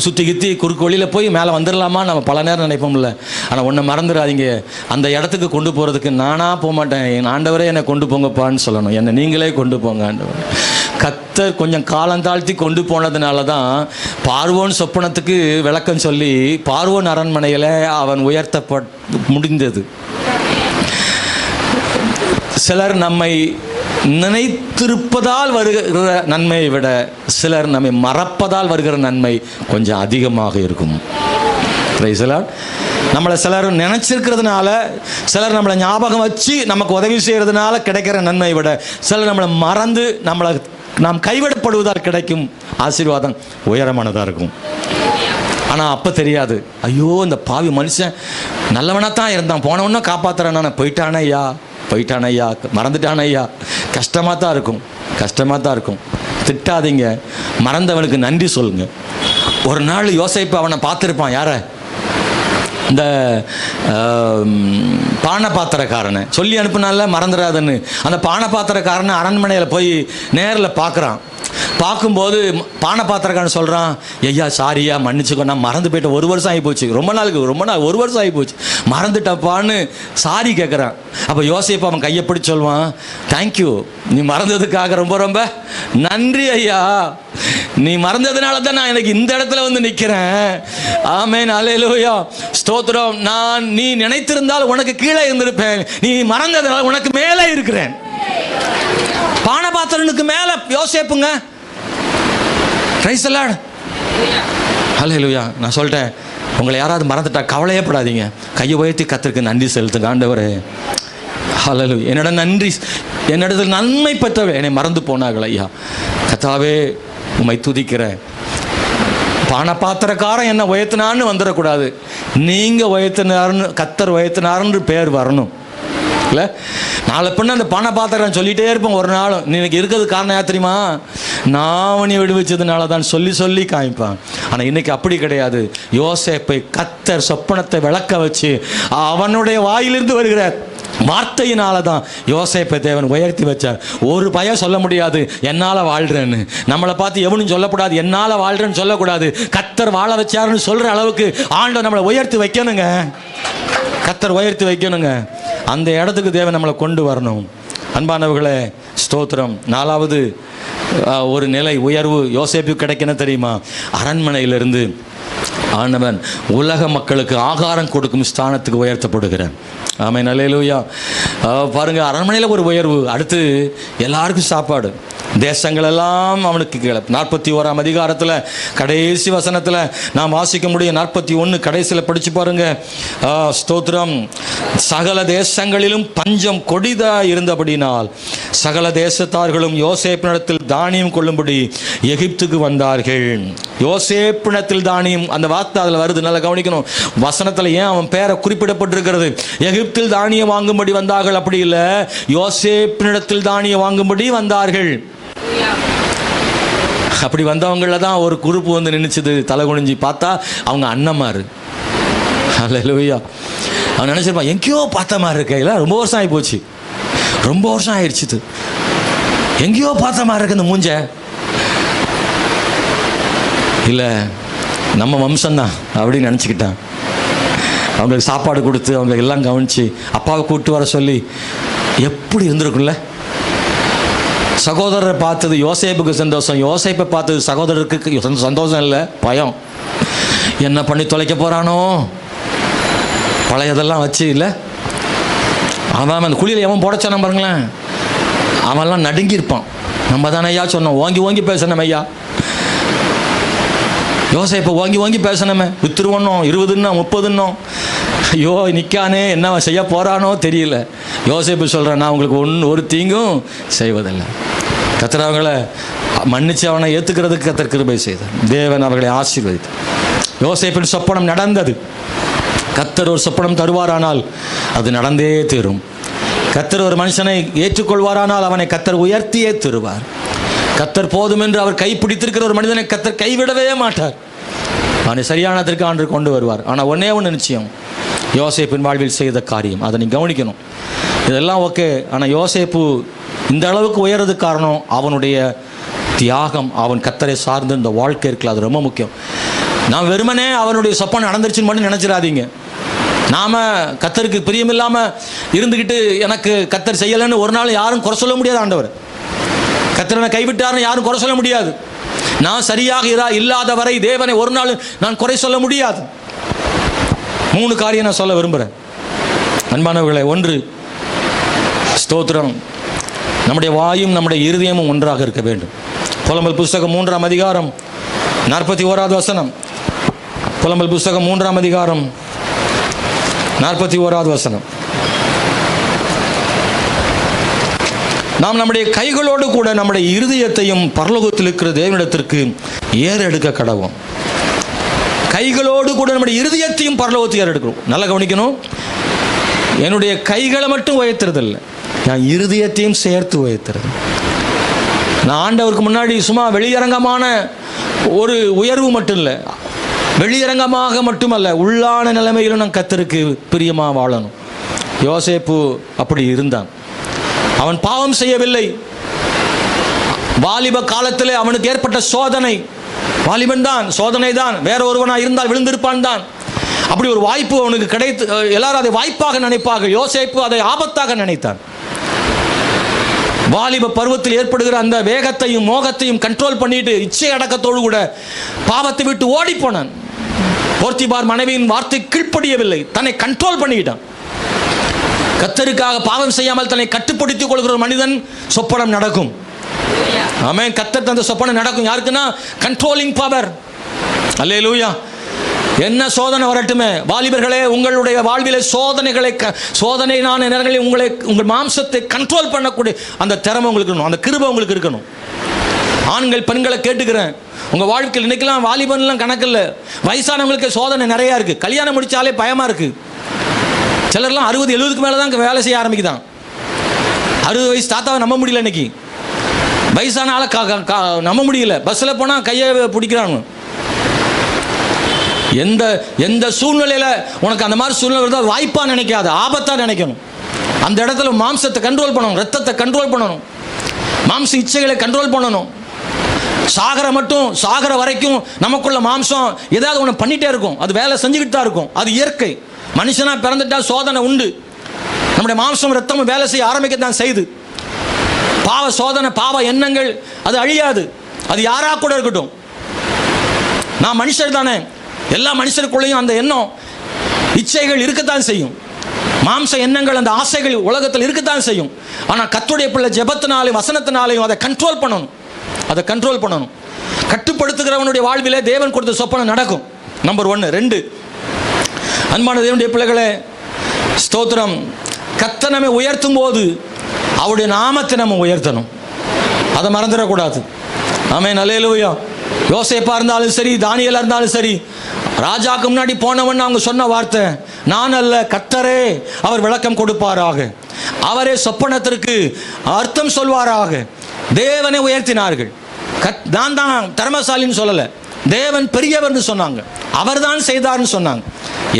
சுற்றி கித்தி குறுக்கு வழியில் போய் மேலே வந்துடலாமா, நம்ம பல நேரம் நினைப்போம்ல. ஆனால் ஒன்றை மறந்துடாதீங்க, அந்த இடத்துக்கு கொண்டு போகிறதுக்கு நானாக போக மாட்டேன், என் ஆண்டவரே என்னை கொண்டு போங்கப்பான்னு சொல்லணும். என்னை நீங்களே கொண்டு போங்க ஆண்டவர். கர்த்தர் கொஞ்சம் காலம் தாழ்த்தி கொண்டு போனதுனால தான் பார்வோன் சொப்பனத்துக்கு விளக்கம் சொல்லி பார்வோன் அரண்மனையில் அவன் முடிந்தது. சிலர் நம்மை நினைத்திருப்பதால் வருகிற நன்மையை விட சிலர் நம்மை மறப்பதால் வருகிற நன்மை கொஞ்சம் அதிகமாக இருக்கும். Praise the Lord. நம்மளை சிலர் நினச்சிருக்கிறதுனால, சிலர் நம்மளை ஞாபகம் வச்சு நமக்கு உதவி செய்கிறதுனால கிடைக்கிற நன்மையை விட சிலர் நம்மளை மறந்து நாம் கைவிடப்படுவதால் கிடைக்கும் ஆசீர்வாதம் உயரமானதாக இருக்கும். ஆனால் அப்போ தெரியாது, ஐயோ இந்த பாவி மனுஷன் நல்லவனாக தான் இருந்தான், போனவொன்னே காப்பாற்றுறேன், நான் போயிட்டான ஐயா, மறந்துட்டான ஐயா. கஷ்டமாக தான் இருக்கும். திட்டாதீங்க, மறந்தவனுக்கு நன்றி சொல்லுங்க. ஒரு நாள் யோசேப்பு அவனை பார்த்துருப்பான். யாரை? இந்த பானபாத்திரக்காரனை சொல்லி அனுப்புனால மறந்துடாதுன்னு. அந்த பானபாத்திரக்காரனை அரண்மனையில் போய் நேரில் பார்க்குறான். பார்க்கும்போது பானபாத்திரக்காரன் சொல்கிறான், ஐயா சாரியா மன்னிச்சுக்கோ, நான் மறந்து போயிட்டேன், 1 வருஷம் ஆகி போச்சு, ரொம்ப நாள் 1 வருஷம் ஆகி போச்சு, மறந்துட்டப்பான்னு சாரி கேட்குறான். அப்போ யோசேப்பு அவன் கையை பிடிச்சி சொல்லுவான், தேங்க்யூ, நீ மறந்ததுக்காக ரொம்ப ரொம்ப நன்றி ஐயா, நீ மறந்ததுனால தான் நான் எனக்கு இந்த இடத்துல வந்து நிற்கிறேன். ஆமென், அல்லேலூயா, ஸ்தோத்திரம். நீ நினைத்திருந்தால் உனக்கு கீழே இருந்திருப்பேன், நீ மறந்ததுனால உனக்கு மேலே இருக்கிறேன். பானபாத்திரனுக்கு மேல யோசேப்புங்க. Praise the Lord. ஹல்லேலூயா. நான் சொல்லிட்டேன், உங்களை யாராவது மறந்துட்டா கவலையே படாதீங்க, கையை உயர்த்தி கர்த்தருக்கு நன்றி செலுத்துங்க. ஆண்டவரே ஹல்லேலூயா. என்னிடத்தில் நன்மை பெற்றவர்கள் என்னை மறந்து போனார்கள் ஐயா. கர்த்தாவே உம்மை துதிக்கிறேன். பானபாத்திரக்காரன் என்ன உயர்த்தினான்னு வந்துடக்கூடாது. நீங்கள் உயர்த்தினாருன்னு, கர்த்தர் உயர்த்தினாருன்னு பேர் வரணும் இல்லை? நாளை பின்ன அந்த பானபாத்திரம் சொல்லிகிட்டே இருப்போம். ஒரு நாளும் இன்னைக்கு இருக்கிறது காரணம் யார் தெரியுமா? நான் உன்னை விடுவிச்சதுனால தான் சொல்லி காமிப்பான். ஆனால் இன்னைக்கு அப்படி கிடையாது. யோசேப்பை கர்த்தர் சொப்பனத்தை விளக்க வச்சு அவனுடைய வாயிலிருந்து வருகிற வார்த்தையினால தான் யோசேப்பை தேவன் உயர்த்தி வச்சார். ஒரு பயம் சொல்ல முடியாது என்னால் வாழ்கிறேன்னு. நம்மளை பார்த்து எவனும் சொல்லக்கூடாது என்னால் வாழ்கிறேன்னு சொல்லக்கூடாது. கர்த்தர் வாழ வச்சாருன்னு சொல்கிற அளவுக்கு ஆண்டவர் நம்மளை உயர்த்தி வைக்கணுங்க. கர்த்தர் உயர்த்தி வைக்கணுங்க. அந்த இடத்துக்கு தேவன் நம்மளை கொண்டு வரணும். அன்பானவர்களே, ஸ்தோத்திரம். 4வது ஒரு நிலை உயர்வு யோசேப்பு கிடைக்கணும் தெரியுமா? அரண்மனையிலிருந்து ஆண்டவன் உலக மக்களுக்கு ஆகாரம் கொடுக்கும் ஸ்தானத்துக்கு உயர்த்தப்படுகிறான். ஆமென், அல்லேலூயா. பாருங்க, அரண்மனையில் ஒரு உயர்வு. அடுத்து எல்லாருக்கும் சாப்பாடு. தேசங்கள் எல்லாம் அவனுக்கு கீழே. 41ஆம் அதிகாரத்தில் கடைசி வசனத்தில் நாம் வாசிக்க முடியும். 41 கடைசியில் படித்து பாருங்க. ஸ்தோத்திரம். சகல தேசங்களிலும் பஞ்சம் கொடிதா இருந்தபடினால் சகல தேசத்தார்களும் யோசேப்பினிடத்தில் தானியம் கொள்ளும்படி எகிப்துக்கு வந்தார்கள். யோசேப்பினிடத்தில் தானியம், அந்த வார்த்தை அதில் வருது, நல்லா கவனிக்கணும். வசனத்தில் ஏன் அவன் பேரை குறிப்பிடப்பட்டிருக்கிறது? எகிப்தில் தானியம் வாங்கும்படி வந்தார்கள், அப்படி இல்லை, யோசேப்பினிடத்தில் தானியம் வாங்கும்படி வந்தார்கள். அப்படி வந்தவங்கள தான் ஒரு குரூப் வந்து நினைச்சது. தலை குனிஞ்சி பார்த்தா அவங்க அண்ணன்மாரு. அல்லேலூயா. அவன் நினைச்சிருப்பான், எங்கேயோ பார்த்த மாதிரி இருக்கையில் ரொம்ப வருஷம் ஆகி போச்சு, ரொம்ப வருஷம் ஆயிடுச்சு, எங்கேயோ பார்த்த மாதிரி இருக்கு இந்த மூஞ்ச. இல்லை, நம்ம வம்சம்தான் அப்படின்னு நினச்சிக்கிட்டான். அவங்களுக்கு சாப்பாடு கொடுத்து அவங்க எல்லாம் கவனித்து அப்பாவை கூப்பிட்டு வர சொல்லி எப்படி இருந்திருக்குல்ல. சகோதரரை பார்த்தது யோசேப்புக்கு சந்தோஷம், யோசேப்பை பார்த்தது சகோதரருக்கு சந்தோஷம் இல்லை, பயம். என்ன பண்ணி தொலைக்க போகிறானோ பழையதெல்லாம் வச்சு. இல்லை, அவன் அந்த குழியில் எவன் போடச்சான பாருங்களேன், அவன்லாம் நடுங்கியிருப்பான். நம்ம தானே ஐயா சொன்னோம், ஓங்கி பேசணும் ஐயா. யோசேப்பை ஓங்கி பேசணுமே, வித்துருவனோ 20ன்னோ 30ன்னோ. ஐயோ நிற்கானே, என்ன செய்ய போகிறானோ தெரியல. யோசேப்பு சொல்கிறேன், நான் உங்களுக்கு ஒரு தீங்கும் செய்வதில்லை. கர்த்தர் அவங்களை மன்னிச்சு அவனை ஏற்றுக்கிறதுக்கு கர்த்தர் கிருபை செய்தார். தேவன் அவர்களை ஆசீர்வதித்தார். யோசேப்பின் சொப்பனம் நடந்தது. கர்த்தர் ஒரு சொப்பனம் தருவாரானால் அது நடந்தே தீரும். கர்த்தர் ஒரு மனுஷனை ஏற்றுக்கொள்வாரானால் அவனை கர்த்தர் உயர்த்தியே தருவார். கர்த்தர் போதும் என்று அவர் கைப்பிடித்திருக்கிற ஒரு மனிதனை கர்த்தர் கைவிடவே மாட்டார். அவனை சரியானதற்கு ஆண்டு கொண்டு வருவார். ஆனால் ஒன்று நிச்சயம், யோசேப்பின் வாழ்வில் செய்த காரியம், அதை நீ கவனிக்கணும். இதெல்லாம் ஓகே. ஆனால் யோசேப்பு இந்த அளவுக்கு உயர்றதுக்கு காரணம் அவனுடைய தியாகம், அவன் கர்த்தரை சார்ந்து இந்த வாழ்க்கை இருக்குல்ல, அது ரொம்ப முக்கியம். நான் வெறுமனே அவனுடைய சொப்பனம் நடந்துருச்சுன்னு மட்டும் நினச்சிடாதீங்க. நாம் கர்த்தருக்கு பிரியமில்லாமல் இருந்துக்கிட்டு எனக்கு கர்த்தர் செய்யலைன்னு ஒரு நாள் யாரும் குறை சொல்ல முடியாது. ஆண்டவர் கர்த்தரை கைவிட்டாருன்னு யாரும் குறை சொல்ல முடியாது. நான் சரியாக இல்லாத வரை தேவனை ஒரு நாள் நான் குறை சொல்ல முடியாது. 3 காரியம் நான் சொல்ல விரும்புகிறேன் அன்பானவர்களே. 1, ஸ்தோத்திரம், நம்முடைய வாயும் நம்முடைய இருதயமும் ஒன்றாக இருக்க வேண்டும். புலம்பல் புஸ்தகம் 3ஆம் அதிகாரம் 41வது வசனம். புலம்பல் புஸ்தகம் 3ஆம் அதிகாரம் 41வது வசனம். நாம் நம்முடைய கைகளோடு கூட நம்முடைய இருதயத்தையும் பரலோகத்தில் இருக்கிற தேவனிடத்திற்கு ஏறெடுக்க கடவோம். கைகளோடு கூட நம்முடைய இருதயத்தையும் பரலோகத்துக்கு ஏறெடுக்கிறோம். நல்லா கவனிக்கணும். என்னுடைய கைகளை மட்டும் உயர்த்துறதில்லை, நான் இருதயத்தையும் சேர்த்து உயர்த்துறது. நான் ஆண்டவருக்கு முன்னாடி சும்மா வெளியரங்கமான ஒரு உயர்வு மட்டும் இல்லை, வெளியரங்கமாக மட்டுமல்ல, உள்ளான நிலைமையிலும் நான் கர்த்தருக்கு பிரியமாக வாழணும். யோசேப்பு அப்படி இருந்தான். அவன் பாவம் செய்யவில்லை. வாலிப காலத்தில் அவனுக்கு ஏற்பட்ட சோதனை, வாலிபன் தான், சோதனை தான். வேற ஒருவனாக இருந்தால் விழுந்திருப்பான் தான். அப்படி ஒரு வாய்ப்பு அவனுக்கு கிடைத்து, எல்லாரும் அதை வாய்ப்பாக நினைப்பார்கள். யோசேப்பு அதை ஆபத்தாக நினைத்தான். வாலிப பருவத்தில் ஏற்படுகிற அந்த வேகத்தையும் மோகத்தையும் கண்ட்ரோல் பண்ணிட்டு இச்சை அடக்கத்தோடு கூட பாவத்தை விட்டு ஓடி போனான். போர்த்திபார் மனைவியின் வார்த்தை கீழ்ப்படியவில்லை, தன்னை கண்ட்ரோல் பண்ணிக்கிட்டான். கர்த்தருக்காக பாவம் செய்யாமல் தன்னை கட்டுப்படுத்திக் கொள்கிற ஒரு மனிதன் சொப்பனம் நடக்கும். ஆமென். கர்த்தர் தந்த சொப்பனம் நடக்கும். யாருக்குன்னா கண்ட்ரோலிங் பவர். அல்லேலூயா. என்ன சோதனை வரட்டுமே, வாலிபர்களே, உங்களுடைய வாழ்விலே சோதனை நான் நேரங்களில் உங்கள் மாம்சத்தை கண்ட்ரோல் பண்ணக்கூடிய அந்த திறமை உங்களுக்கு இருக்கணும், அந்த கிருபை உங்களுக்கு இருக்கணும். ஆண்கள் பெண்களை கேட்டுக்கிறேன், உங்கள் வாழ்க்கையில் இன்னைக்கெல்லாம் வாலிபன்லாம் கணக்கில்ல, வயசானவங்களுக்கு சோதனை நிறையா இருக்குது. கல்யாணம் முடித்தாலே பயமாக இருக்குது. சிலர்லாம் 60-70க்கு மேலே தான் வேலை செய்ய ஆரம்பிக்குதான். 60 வயசு தாத்தாவை நம்ப முடியல. இன்னைக்கு வயசான ஆளை நம்ப முடியல. பஸ்ஸில் போனால் கையை பிடிக்கிறாங்க. எந்த சூழ்நிலையில் உனக்கு அந்த மாதிரி சூழ்நிலை வருதோ வாய்ப்பாக நினைக்காது, ஆபத்தாக நினைக்கணும். அந்த இடத்துல மாம்சத்தை கண்ட்ரோல் பண்ணணும், ரத்தத்தை கண்ட்ரோல் பண்ணணும், மாம்ச இச்சைகளை கண்ட்ரோல் பண்ணணும். சாகர வரைக்கும் நமக்குள்ள மாம்சம் ஏதாவது ஒன்று பண்ணிகிட்டே இருக்கும், அது வேலை செஞ்சுக்கிட்டு தான் இருக்கும். அது இயற்கை. மனுஷனாக பிறந்துட்டா சோதனை உண்டு. நம்முடைய மாம்சம் ரத்தமும் வேலை செய்ய ஆரம்பிக்கத்தான் செய்து. பாவ சோதனை, பாவ எண்ணங்கள் அது அழியாது. அது யாராக கூட இருக்கட்டும். நான் மனுஷர் தானே, எல்லா மனுஷருக்குள்ளேயும் அந்த எண்ணம் இச்சைகள் இருக்கத்தான் செய்யும். மாம்ச எண்ணங்கள், அந்த ஆசைகள் உலகத்தில் இருக்கத்தான் செய்யும். ஆனால் கர்த்தருடைய பிள்ளை ஜெபத்தினாலையும் வசனத்தினாலையும் அதை கண்ட்ரோல் பண்ணணும். கட்டுப்படுத்துகிறவனுடைய வாழ்விலே தேவன் கொடுத்த சொப்பனம் நடக்கும். நம்பர் 1. 2, அன்பான தேவனுடைய பிள்ளைகளே, ஸ்தோத்திரம், கர்த்தர் நம்மை உயர்த்தும் போது அவருடைய நாமத்தை நம்ம உயர்த்தணும். அதை மறந்துடக்கூடாது. ஆமென், அல்லேலூயா. யோசேப்பா இருந்தாலும் சரி, தானியேலா இருந்தாலும் சரி, ராஜாக்கு முன்னாடி போனவன் அவங்க சொன்ன வார்த்தை, நான் அல்ல கர்த்தரே அவர் விளக்கம் கொடுப்பாராக, அவரே சொப்பனத்திற்கு அர்த்தம் சொல்வாராக. தேவனை உயர்த்தினார்கள். நான் தான் திறமசாலின்னு சொல்லலை, தேவன் பெரியவர்னு சொன்னாங்க, அவர் தான் செய்தார்னு சொன்னாங்க.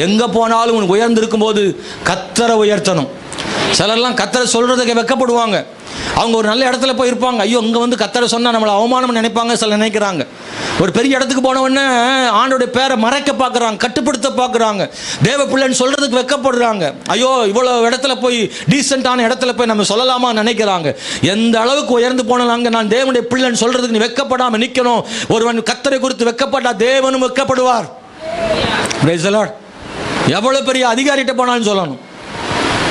எங்கே போனாலும் உயர்ந்திருக்கும் போது கர்த்தரை உயர்த்தணும். சிலர்லாம் கர்த்தரை சொல்கிறதுக்கு வெட்கப்படுவாங்க. அவங்க ஒரு நல்ல இடத்துல போய் இருப்பாங்க, ஐயோ இங்கே வந்து கர்த்தரை சொன்னால் நம்மளை அவமானம் நினைப்பாங்க, சில நினைக்கிறாங்க. ஒரு பெரிய இடத்துக்கு போனவொடனே ஆண்டோடைய பேரை மறைக்க பார்க்குறாங்க, கட்டுப்படுத்த பார்க்குறாங்க, தேவ பிள்ளைன்னு சொல்கிறதுக்கு வெட்கப்படுறாங்க. ஐயோ இவ்வளோ இடத்துல போய், டீசெண்டான இடத்துல போய் நம்ம சொல்லலாமா நினைக்கிறாங்க. எந்த அளவுக்கு உயர்ந்து போனாங்க, நான் தேவனுடைய பிள்ளைன்னு சொல்கிறதுக்கு நீ வெட்கப்படாமல் நிற்கணும். ஒருவன் கர்த்தரை குறித்து வெட்கப்பட்டா தேவனும் வெட்கப்படுவார். Praise the Lord. எவ்வளோ பெரிய அதிகாரிகிட்ட போனாலும் சொல்லணும்,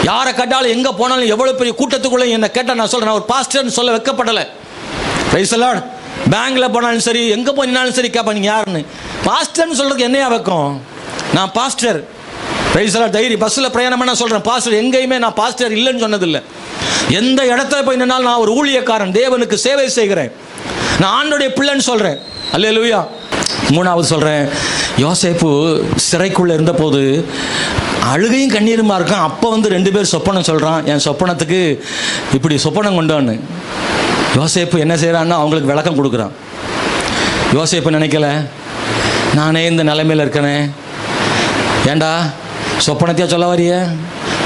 யாரை கேட்டாலும் எங்கே போனாலும், எவ்வளோ பெரிய கூட்டத்துக்குள்ளே என்னை கேட்டால் நான் சொல்கிறேன், ஒரு பாஸ்டர்னு சொல்ல வெட்கப்படலை. Praise the Lord. பேங்கில் போனாலும் சரி, எங்கே போனாலும் சரி கேட்பேன், நீங்கள் யாருன்னு. பாஸ்டர்னு சொல்கிறதுக்கு என்னையா வைக்கும், நான் பாஸ்டர். Praise the Lord. தைரியம். பஸ்ஸில் பிரயாணமாக நான் சொல்கிறேன் பாஸ்டர், எங்கேயுமே நான் பாஸ்டர் இல்லைன்னு சொன்னதில்லை. எந்த இடத்துல போய் நின்னாலும் நான் ஒரு ஊழியக்காரன், தேவனுக்கு சேவை செய்கிறேன், நான் ஆண்டோடைய பிள்ளைன்னு சொல்கிறேன். அல்லேலூயா. 3வது சொல்கிறேன், யோசேப்பு சிறைக்குள்ளே இருந்தபோது அழுகையும் கண்ணீருமா இருக்கான். அப்போ 2 பேர் சொப்பனம் சொல்கிறான், என் சொப்பனத்துக்கு இப்படி சொப்பனம் கொண்டான்னு. யோசேப்பு என்ன செய்கிறான்னா அவங்களுக்கு விளக்கம் கொடுக்குறான். யோசேப்பு நினைக்கல, நானே இந்த நிலைமையில் இருக்கனே, ஏண்டா சொப்பனத்தையா சொல்ல வரிய,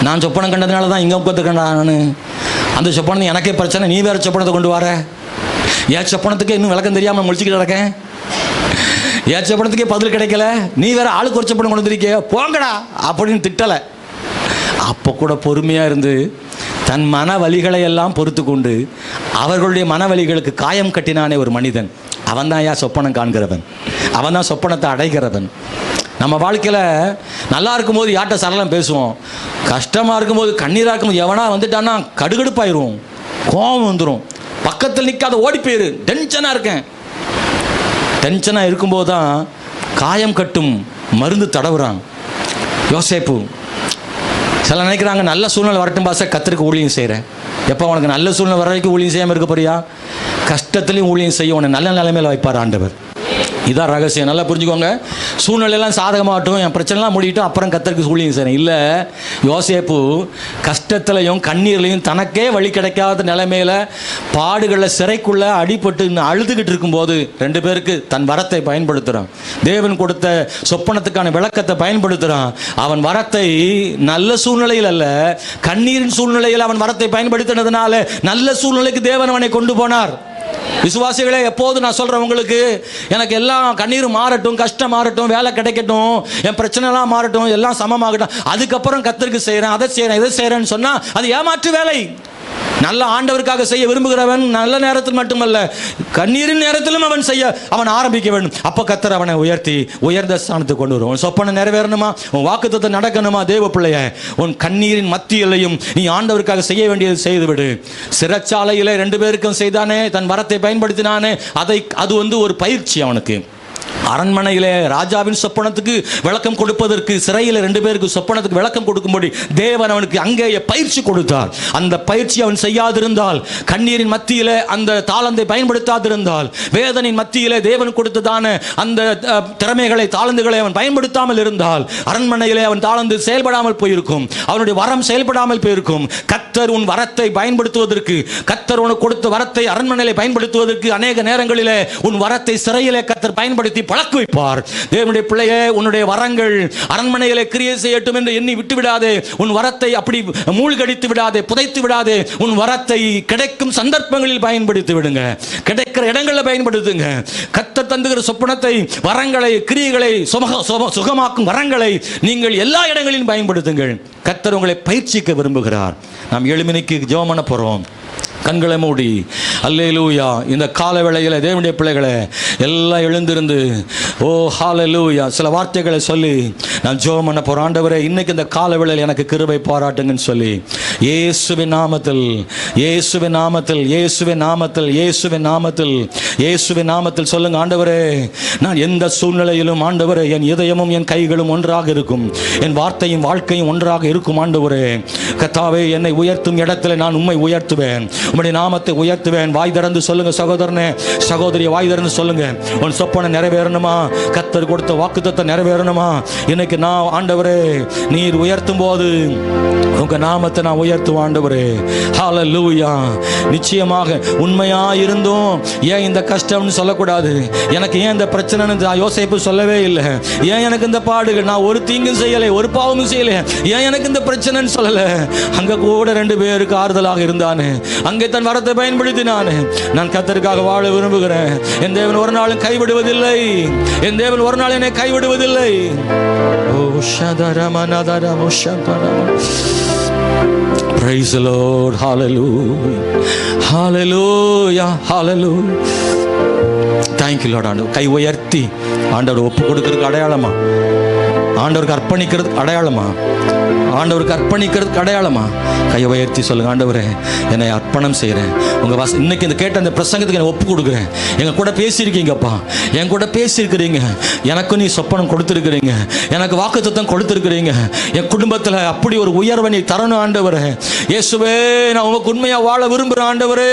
நான் சொப்பனம் கண்டதுனால தான் இங்கே உட்காந்துருக்கேன்டா, நான் அந்த சொப்பனத்தை எனக்கே பிரச்சனை, நீ வேறு சொப்பனத்தை கொண்டு வர, என் சொப்பனத்துக்கு இன்னும் விளக்கம் தெரியாமல் முடிச்சுக்கிட்டு இருக்கேன், என் சொப்பனத்துக்கே பதில் கிடைக்கல, நீ வேற ஆளுக்கு ஒரு சொப்பனம் கொண்டு வந்திருக்கே, போங்கடா அப்படின்னு திட்டலை. அப்போ கூட பொறுமையாக இருந்து தன் மன வலிகளை எல்லாம் பொறுத்து கொண்டு அவர்களுடைய மனவலிகளுக்கு காயம் கட்டினானே ஒரு மனிதன், அவன் தான் ஏன் சொப்பனம் காண்கிறவன், அவன் தான் சொப்பனத்தை அடைகிறவன். நம்ம வாழ்க்கையில் நல்லா இருக்கும்போது யார்கிட்ட சரளம் பேசுவோம், கஷ்டமாக இருக்கும்போது கண்ணீராக இருக்கும்போது எவனா வந்துட்டான்னா கடுகடுப்பாயிடுவோம், கோபம் வந்துடும், பக்கத்தில் நிற்காத ஓடி போயிரு, டென்ஷனாக இருக்கேன். டென்ஷனாக இருக்கும்போது தான் காயம் கட்டும் மருந்து தடவுறான் யோசேப்பு. சில நினைக்கிறாங்க நல்ல சூழ்நிலை வரட்டும் பாச கர்த்தருக்கு ஊழியம் செய்கிறேன். எப்போ உனக்கு நல்ல சூழ்நிலை வர வரைக்கும் ஊழியம் செய்யாமல் இருக்க போறியா? கஷ்டத்துலையும் ஊழியம் செய்ய உன்னை நல்ல நிலைமையில் வைப்பார் ஆண்டவர். இதான் ரகசியம், நல்லா புரிஞ்சுக்கோங்க. சூழ்நிலையெல்லாம் சாதகமாகட்டும், என் பிரச்சனைலாம் முடியட்டும், அப்புறம் கர்த்தருக்கு ஊழியம் செய்கிறேன் இல்லை. யோசேப்பு கஷ்டத்துலையும் கண்ணீர்லையும் தனக்கே வழி கிடைக்காத நிலைமையில் பாடுகளில் சிறைக்குள்ளே அடிபட்டு அழுதுகிட்டு இருக்கும்போது 2 பேருக்கு தன் வரத்தை பயன்படுத்துகிறான். தேவன் கொடுத்த சொப்பனத்துக்கான விளக்கத்தை பயன்படுத்துகிறான். அவன் வரத்தை நல்ல சூழ்நிலையில் அல்ல, கண்ணீரின் சூழ்நிலையில் அவன் வரத்தை பயன்படுத்தினதுனால நல்ல சூழ்நிலைக்கு தேவன் அவனை கொண்டு போனார். விசுவாசிகளே, எப்போது நான் சொல்கிறேன் உங்களுக்கு, எனக்கு எல்லாம் கண்ணீரும் மாறட்டும், கஷ்டம் மாறட்டும், வேலை கிடைக்கட்டும், என் பிரச்சனைலாம் மாறட்டும், எல்லாம் சமமாகட்டும், அதுக்கப்புறம் கர்த்தருக்கு செய்கிறேன், அதை செய்கிறேன், இதை செய்கிறேன்னு சொன்னால் அது ஏமாற்று வேலை. நல்ல ஆண்டவருக்காக செய்ய விரும்புகிறவன் நல்ல நேரத்தில் மட்டுமல்ல, கண்ணீரின் நேரத்திலும் அவன் ஆரம்பிக்க வேண்டும். அப்போ கர்த்தர் அவனை உயர்த்தி உயர்ந்த ஸ்தானத்துக்கு கொண்டு வரும். உன் சொப்பனை நிறைவேறணுமா, உன் வாக்குத்தத்தம் நடக்கணுமா, தேவ பிள்ளைய உன் கண்ணீரின் மத்தியிலையும் நீ ஆண்டவருக்காக செய்ய வேண்டியது செய்துவிடு. சிறைச்சாலையில் 2 பேருக்கும் செய்தானே, தன் வரத்தை பயன்படுத்தினானே, அது ஒரு பயிற்சி அவனுக்கு. அரண்மனையிலே ராஜாவின் சொப்பனத்துக்கு விளக்கம் கொடுப்பதற்கு சிறையில் 2 பேருக்கு சொப்பனத்துக்கு விளக்கம் கொடுக்கும்படி தேவன் அவனுக்கு அங்கேயே பயிற்சி கொடுத்தார். அந்த பயிற்சி அவன் செய்யாதிருந்தால், கண்ணீரின் மத்தியிலே அந்த தாளந்தை பயன்படுத்தாதிருந்தால், வேதனின் மத்தியிலே தேவன் கொடுத்ததான அந்த திறமைகளை தாளந்துகளை அவன் பயன்படுத்தாமல் இருந்தால், அரண்மனையிலே அவன் தாளந்து செயல்படாமல் போயிருக்கும், அவனுடைய வரம் செயல்படாமல் போயிருக்கும். கர்த்தர் உன் வரத்தை பயன்படுத்துவதற்கு, கர்த்தர் உனக்கு கொடுத்த வரத்தை அரண்மனையிலே பயன்படுத்துவதற்கு அநேக நேரங்களிலே உன் வரத்தை சிறையிலே கர்த்தர் பயன்படுத்தி பழக்க வைப்பார். தேவனுடைய பிள்ளையே, உன்னுடைய வரங்கள் அரண்மனையிலே கிரியை செய்யட்டும் என்று எண்ணி விட்டு விடாதே. உன் வரத்தை அப்படி மூழ்கடித்து விடாதே, புதைத்து விடாதே. உன் வரத்தை கிடைக்கும் சந்தர்ப்பங்களில் பயன்படுத்தி விடுங்க, கிடைக்கிற இடங்களில் பயன்படுத்துங்க. கர்த்தர் தந்துகிற சொப்பனத்தை, வரங்களை, கிரியைகளை, சுகமாக்கும் வரங்களை நீங்கள் எல்லா இடங்களிலும் பயன்படுத்துங்கள். கர்த்தர் உங்களை பயிற்சிக்க விரும்புகிறார். நாம் 7 மணிக்கு ஜெபம் பண்ண போறோம். கண்களை மூடி அல்லேலூயா. இந்த கால வேளையில் தேவனுடைய பிள்ளைகளை எல்லாம் எழுந்திருந்து ஓ ஹalleluya சில வார்த்தைகளை சொல்லி நான் ஜெபம் பண்ண போறேன். ஆண்டவரே, இன்னைக்கு இந்த கால வேளையில் எனக்கு கிருபை பாராட்டுங்கன்னு சொல்லி இயேசுவின் நாமத்தில், இயேசுவின் நாமத்தில், இயேசுவின் நாமத்தில், இயேசுவின் நாமத்தில், இயேசுவின் நாமத்தில் சொல்லுங்க. ஆண்டவரே, நான் எந்த சூழ்நிலையிலும் ஆண்டவரே என் இதயமும் என் கைகளும் ஒன்றாக இருக்கும், என் வார்த்தையும் வாழ்க்கையும் ஒன்றாக இருக்கும். ஆண்டவரே கர்த்தாவே, என்னை உயர்த்தும் இடத்துல நான் உம்மை உயர்த்துவேன், உம்முடைய நாமத்தை உயர்த்துவேன். வாய் திறந்து சொல்லுங்க சகோதரனே, சகோதரி, வாய் திறந்து சொல்லுங்க. உன் சொப்பனை நிறைவேறணுமா? கர்த்தர் கொடுத்த வாக்குத்தத்தம் நிறைவேறணுமா? இன்னைக்கு நான் ஆண்டவரே, நீர் உயர்த்தும் போது உங்க நாமத்தை நான் உயர்த்துவேன் ஆண்டவரே. ஹalleluya. நிச்சயமாக உண்மையா இருந்தும் ஏன் இந்த கஷ்டம்னு சொல்லக்கூடாது. எனக்கு ஏன் இந்த பிரச்சனைன்னு யோசேப்பு சொல்லவே இல்லை. ஏன் எனக்கு இந்த பாடுகள், நான் ஒரு தீங்கும் செய்யலை, ஒரு பாவமும் செய்யலை, ஏன் எனக்கு இந்த பிரச்சனைன்னு சொல்லல. அங்க கூட 2 பேருக்கு ஆறுதலாக இருந்தானே, அங்கே தன் வரத்தை பயன்படுத்தினானே. நான் கர்த்தருக்காக வாழ விரும்புகிறேன். என் தேவன் ஒரு நாளும் கைவிடுவதில்லை, என் தேவன் ஒரு நாள் என்னை கைவிடுவதில்லை. ஓ ஷதரமனதரம ஷதரம. Praise the Lord. Hallelujah. Hallelujah. Hallelujah. Thank you Lord. ஆண்டவர் கை உயர்த்தி ஆண்டவர் ஒப்பு கொடுக்கிறதுக்கு அடையாளமா, ஆண்டவருக்கு அர்ப்பணிக்கிறதுக்கு அடையாளமா, ஆண்டவருக்கு அர்ப்பணிக்கிறதுக்கு அடையாளமா கையை உயர்த்தி சொல்லுங்க. ஆண்டவரே, என்னை அர்ப்பணம் செய்கிறேன். உங்கள் இன்னைக்கு இந்த கேட்ட அந்த பிரசங்கத்துக்கு என்னை ஒப்பு கொடுக்குறேன். எங்கள் கூட பேசியிருக்கீங்கப்பா, என் கூட பேசியிருக்கிறீங்க, எனக்கு நீ சொப்பனம் கொடுத்துருக்கிறீங்க, எனக்கு வாக்குத்தத்தம் கொடுத்துருக்கிறீங்க. என் குடும்பத்தில் அப்படி ஒரு உயர்வை நீ தரணும் ஆண்டவரே. இயேசுவே, நான் உமக்கு உண்மையாக வாழ விரும்புகிறேன் ஆண்டவரே.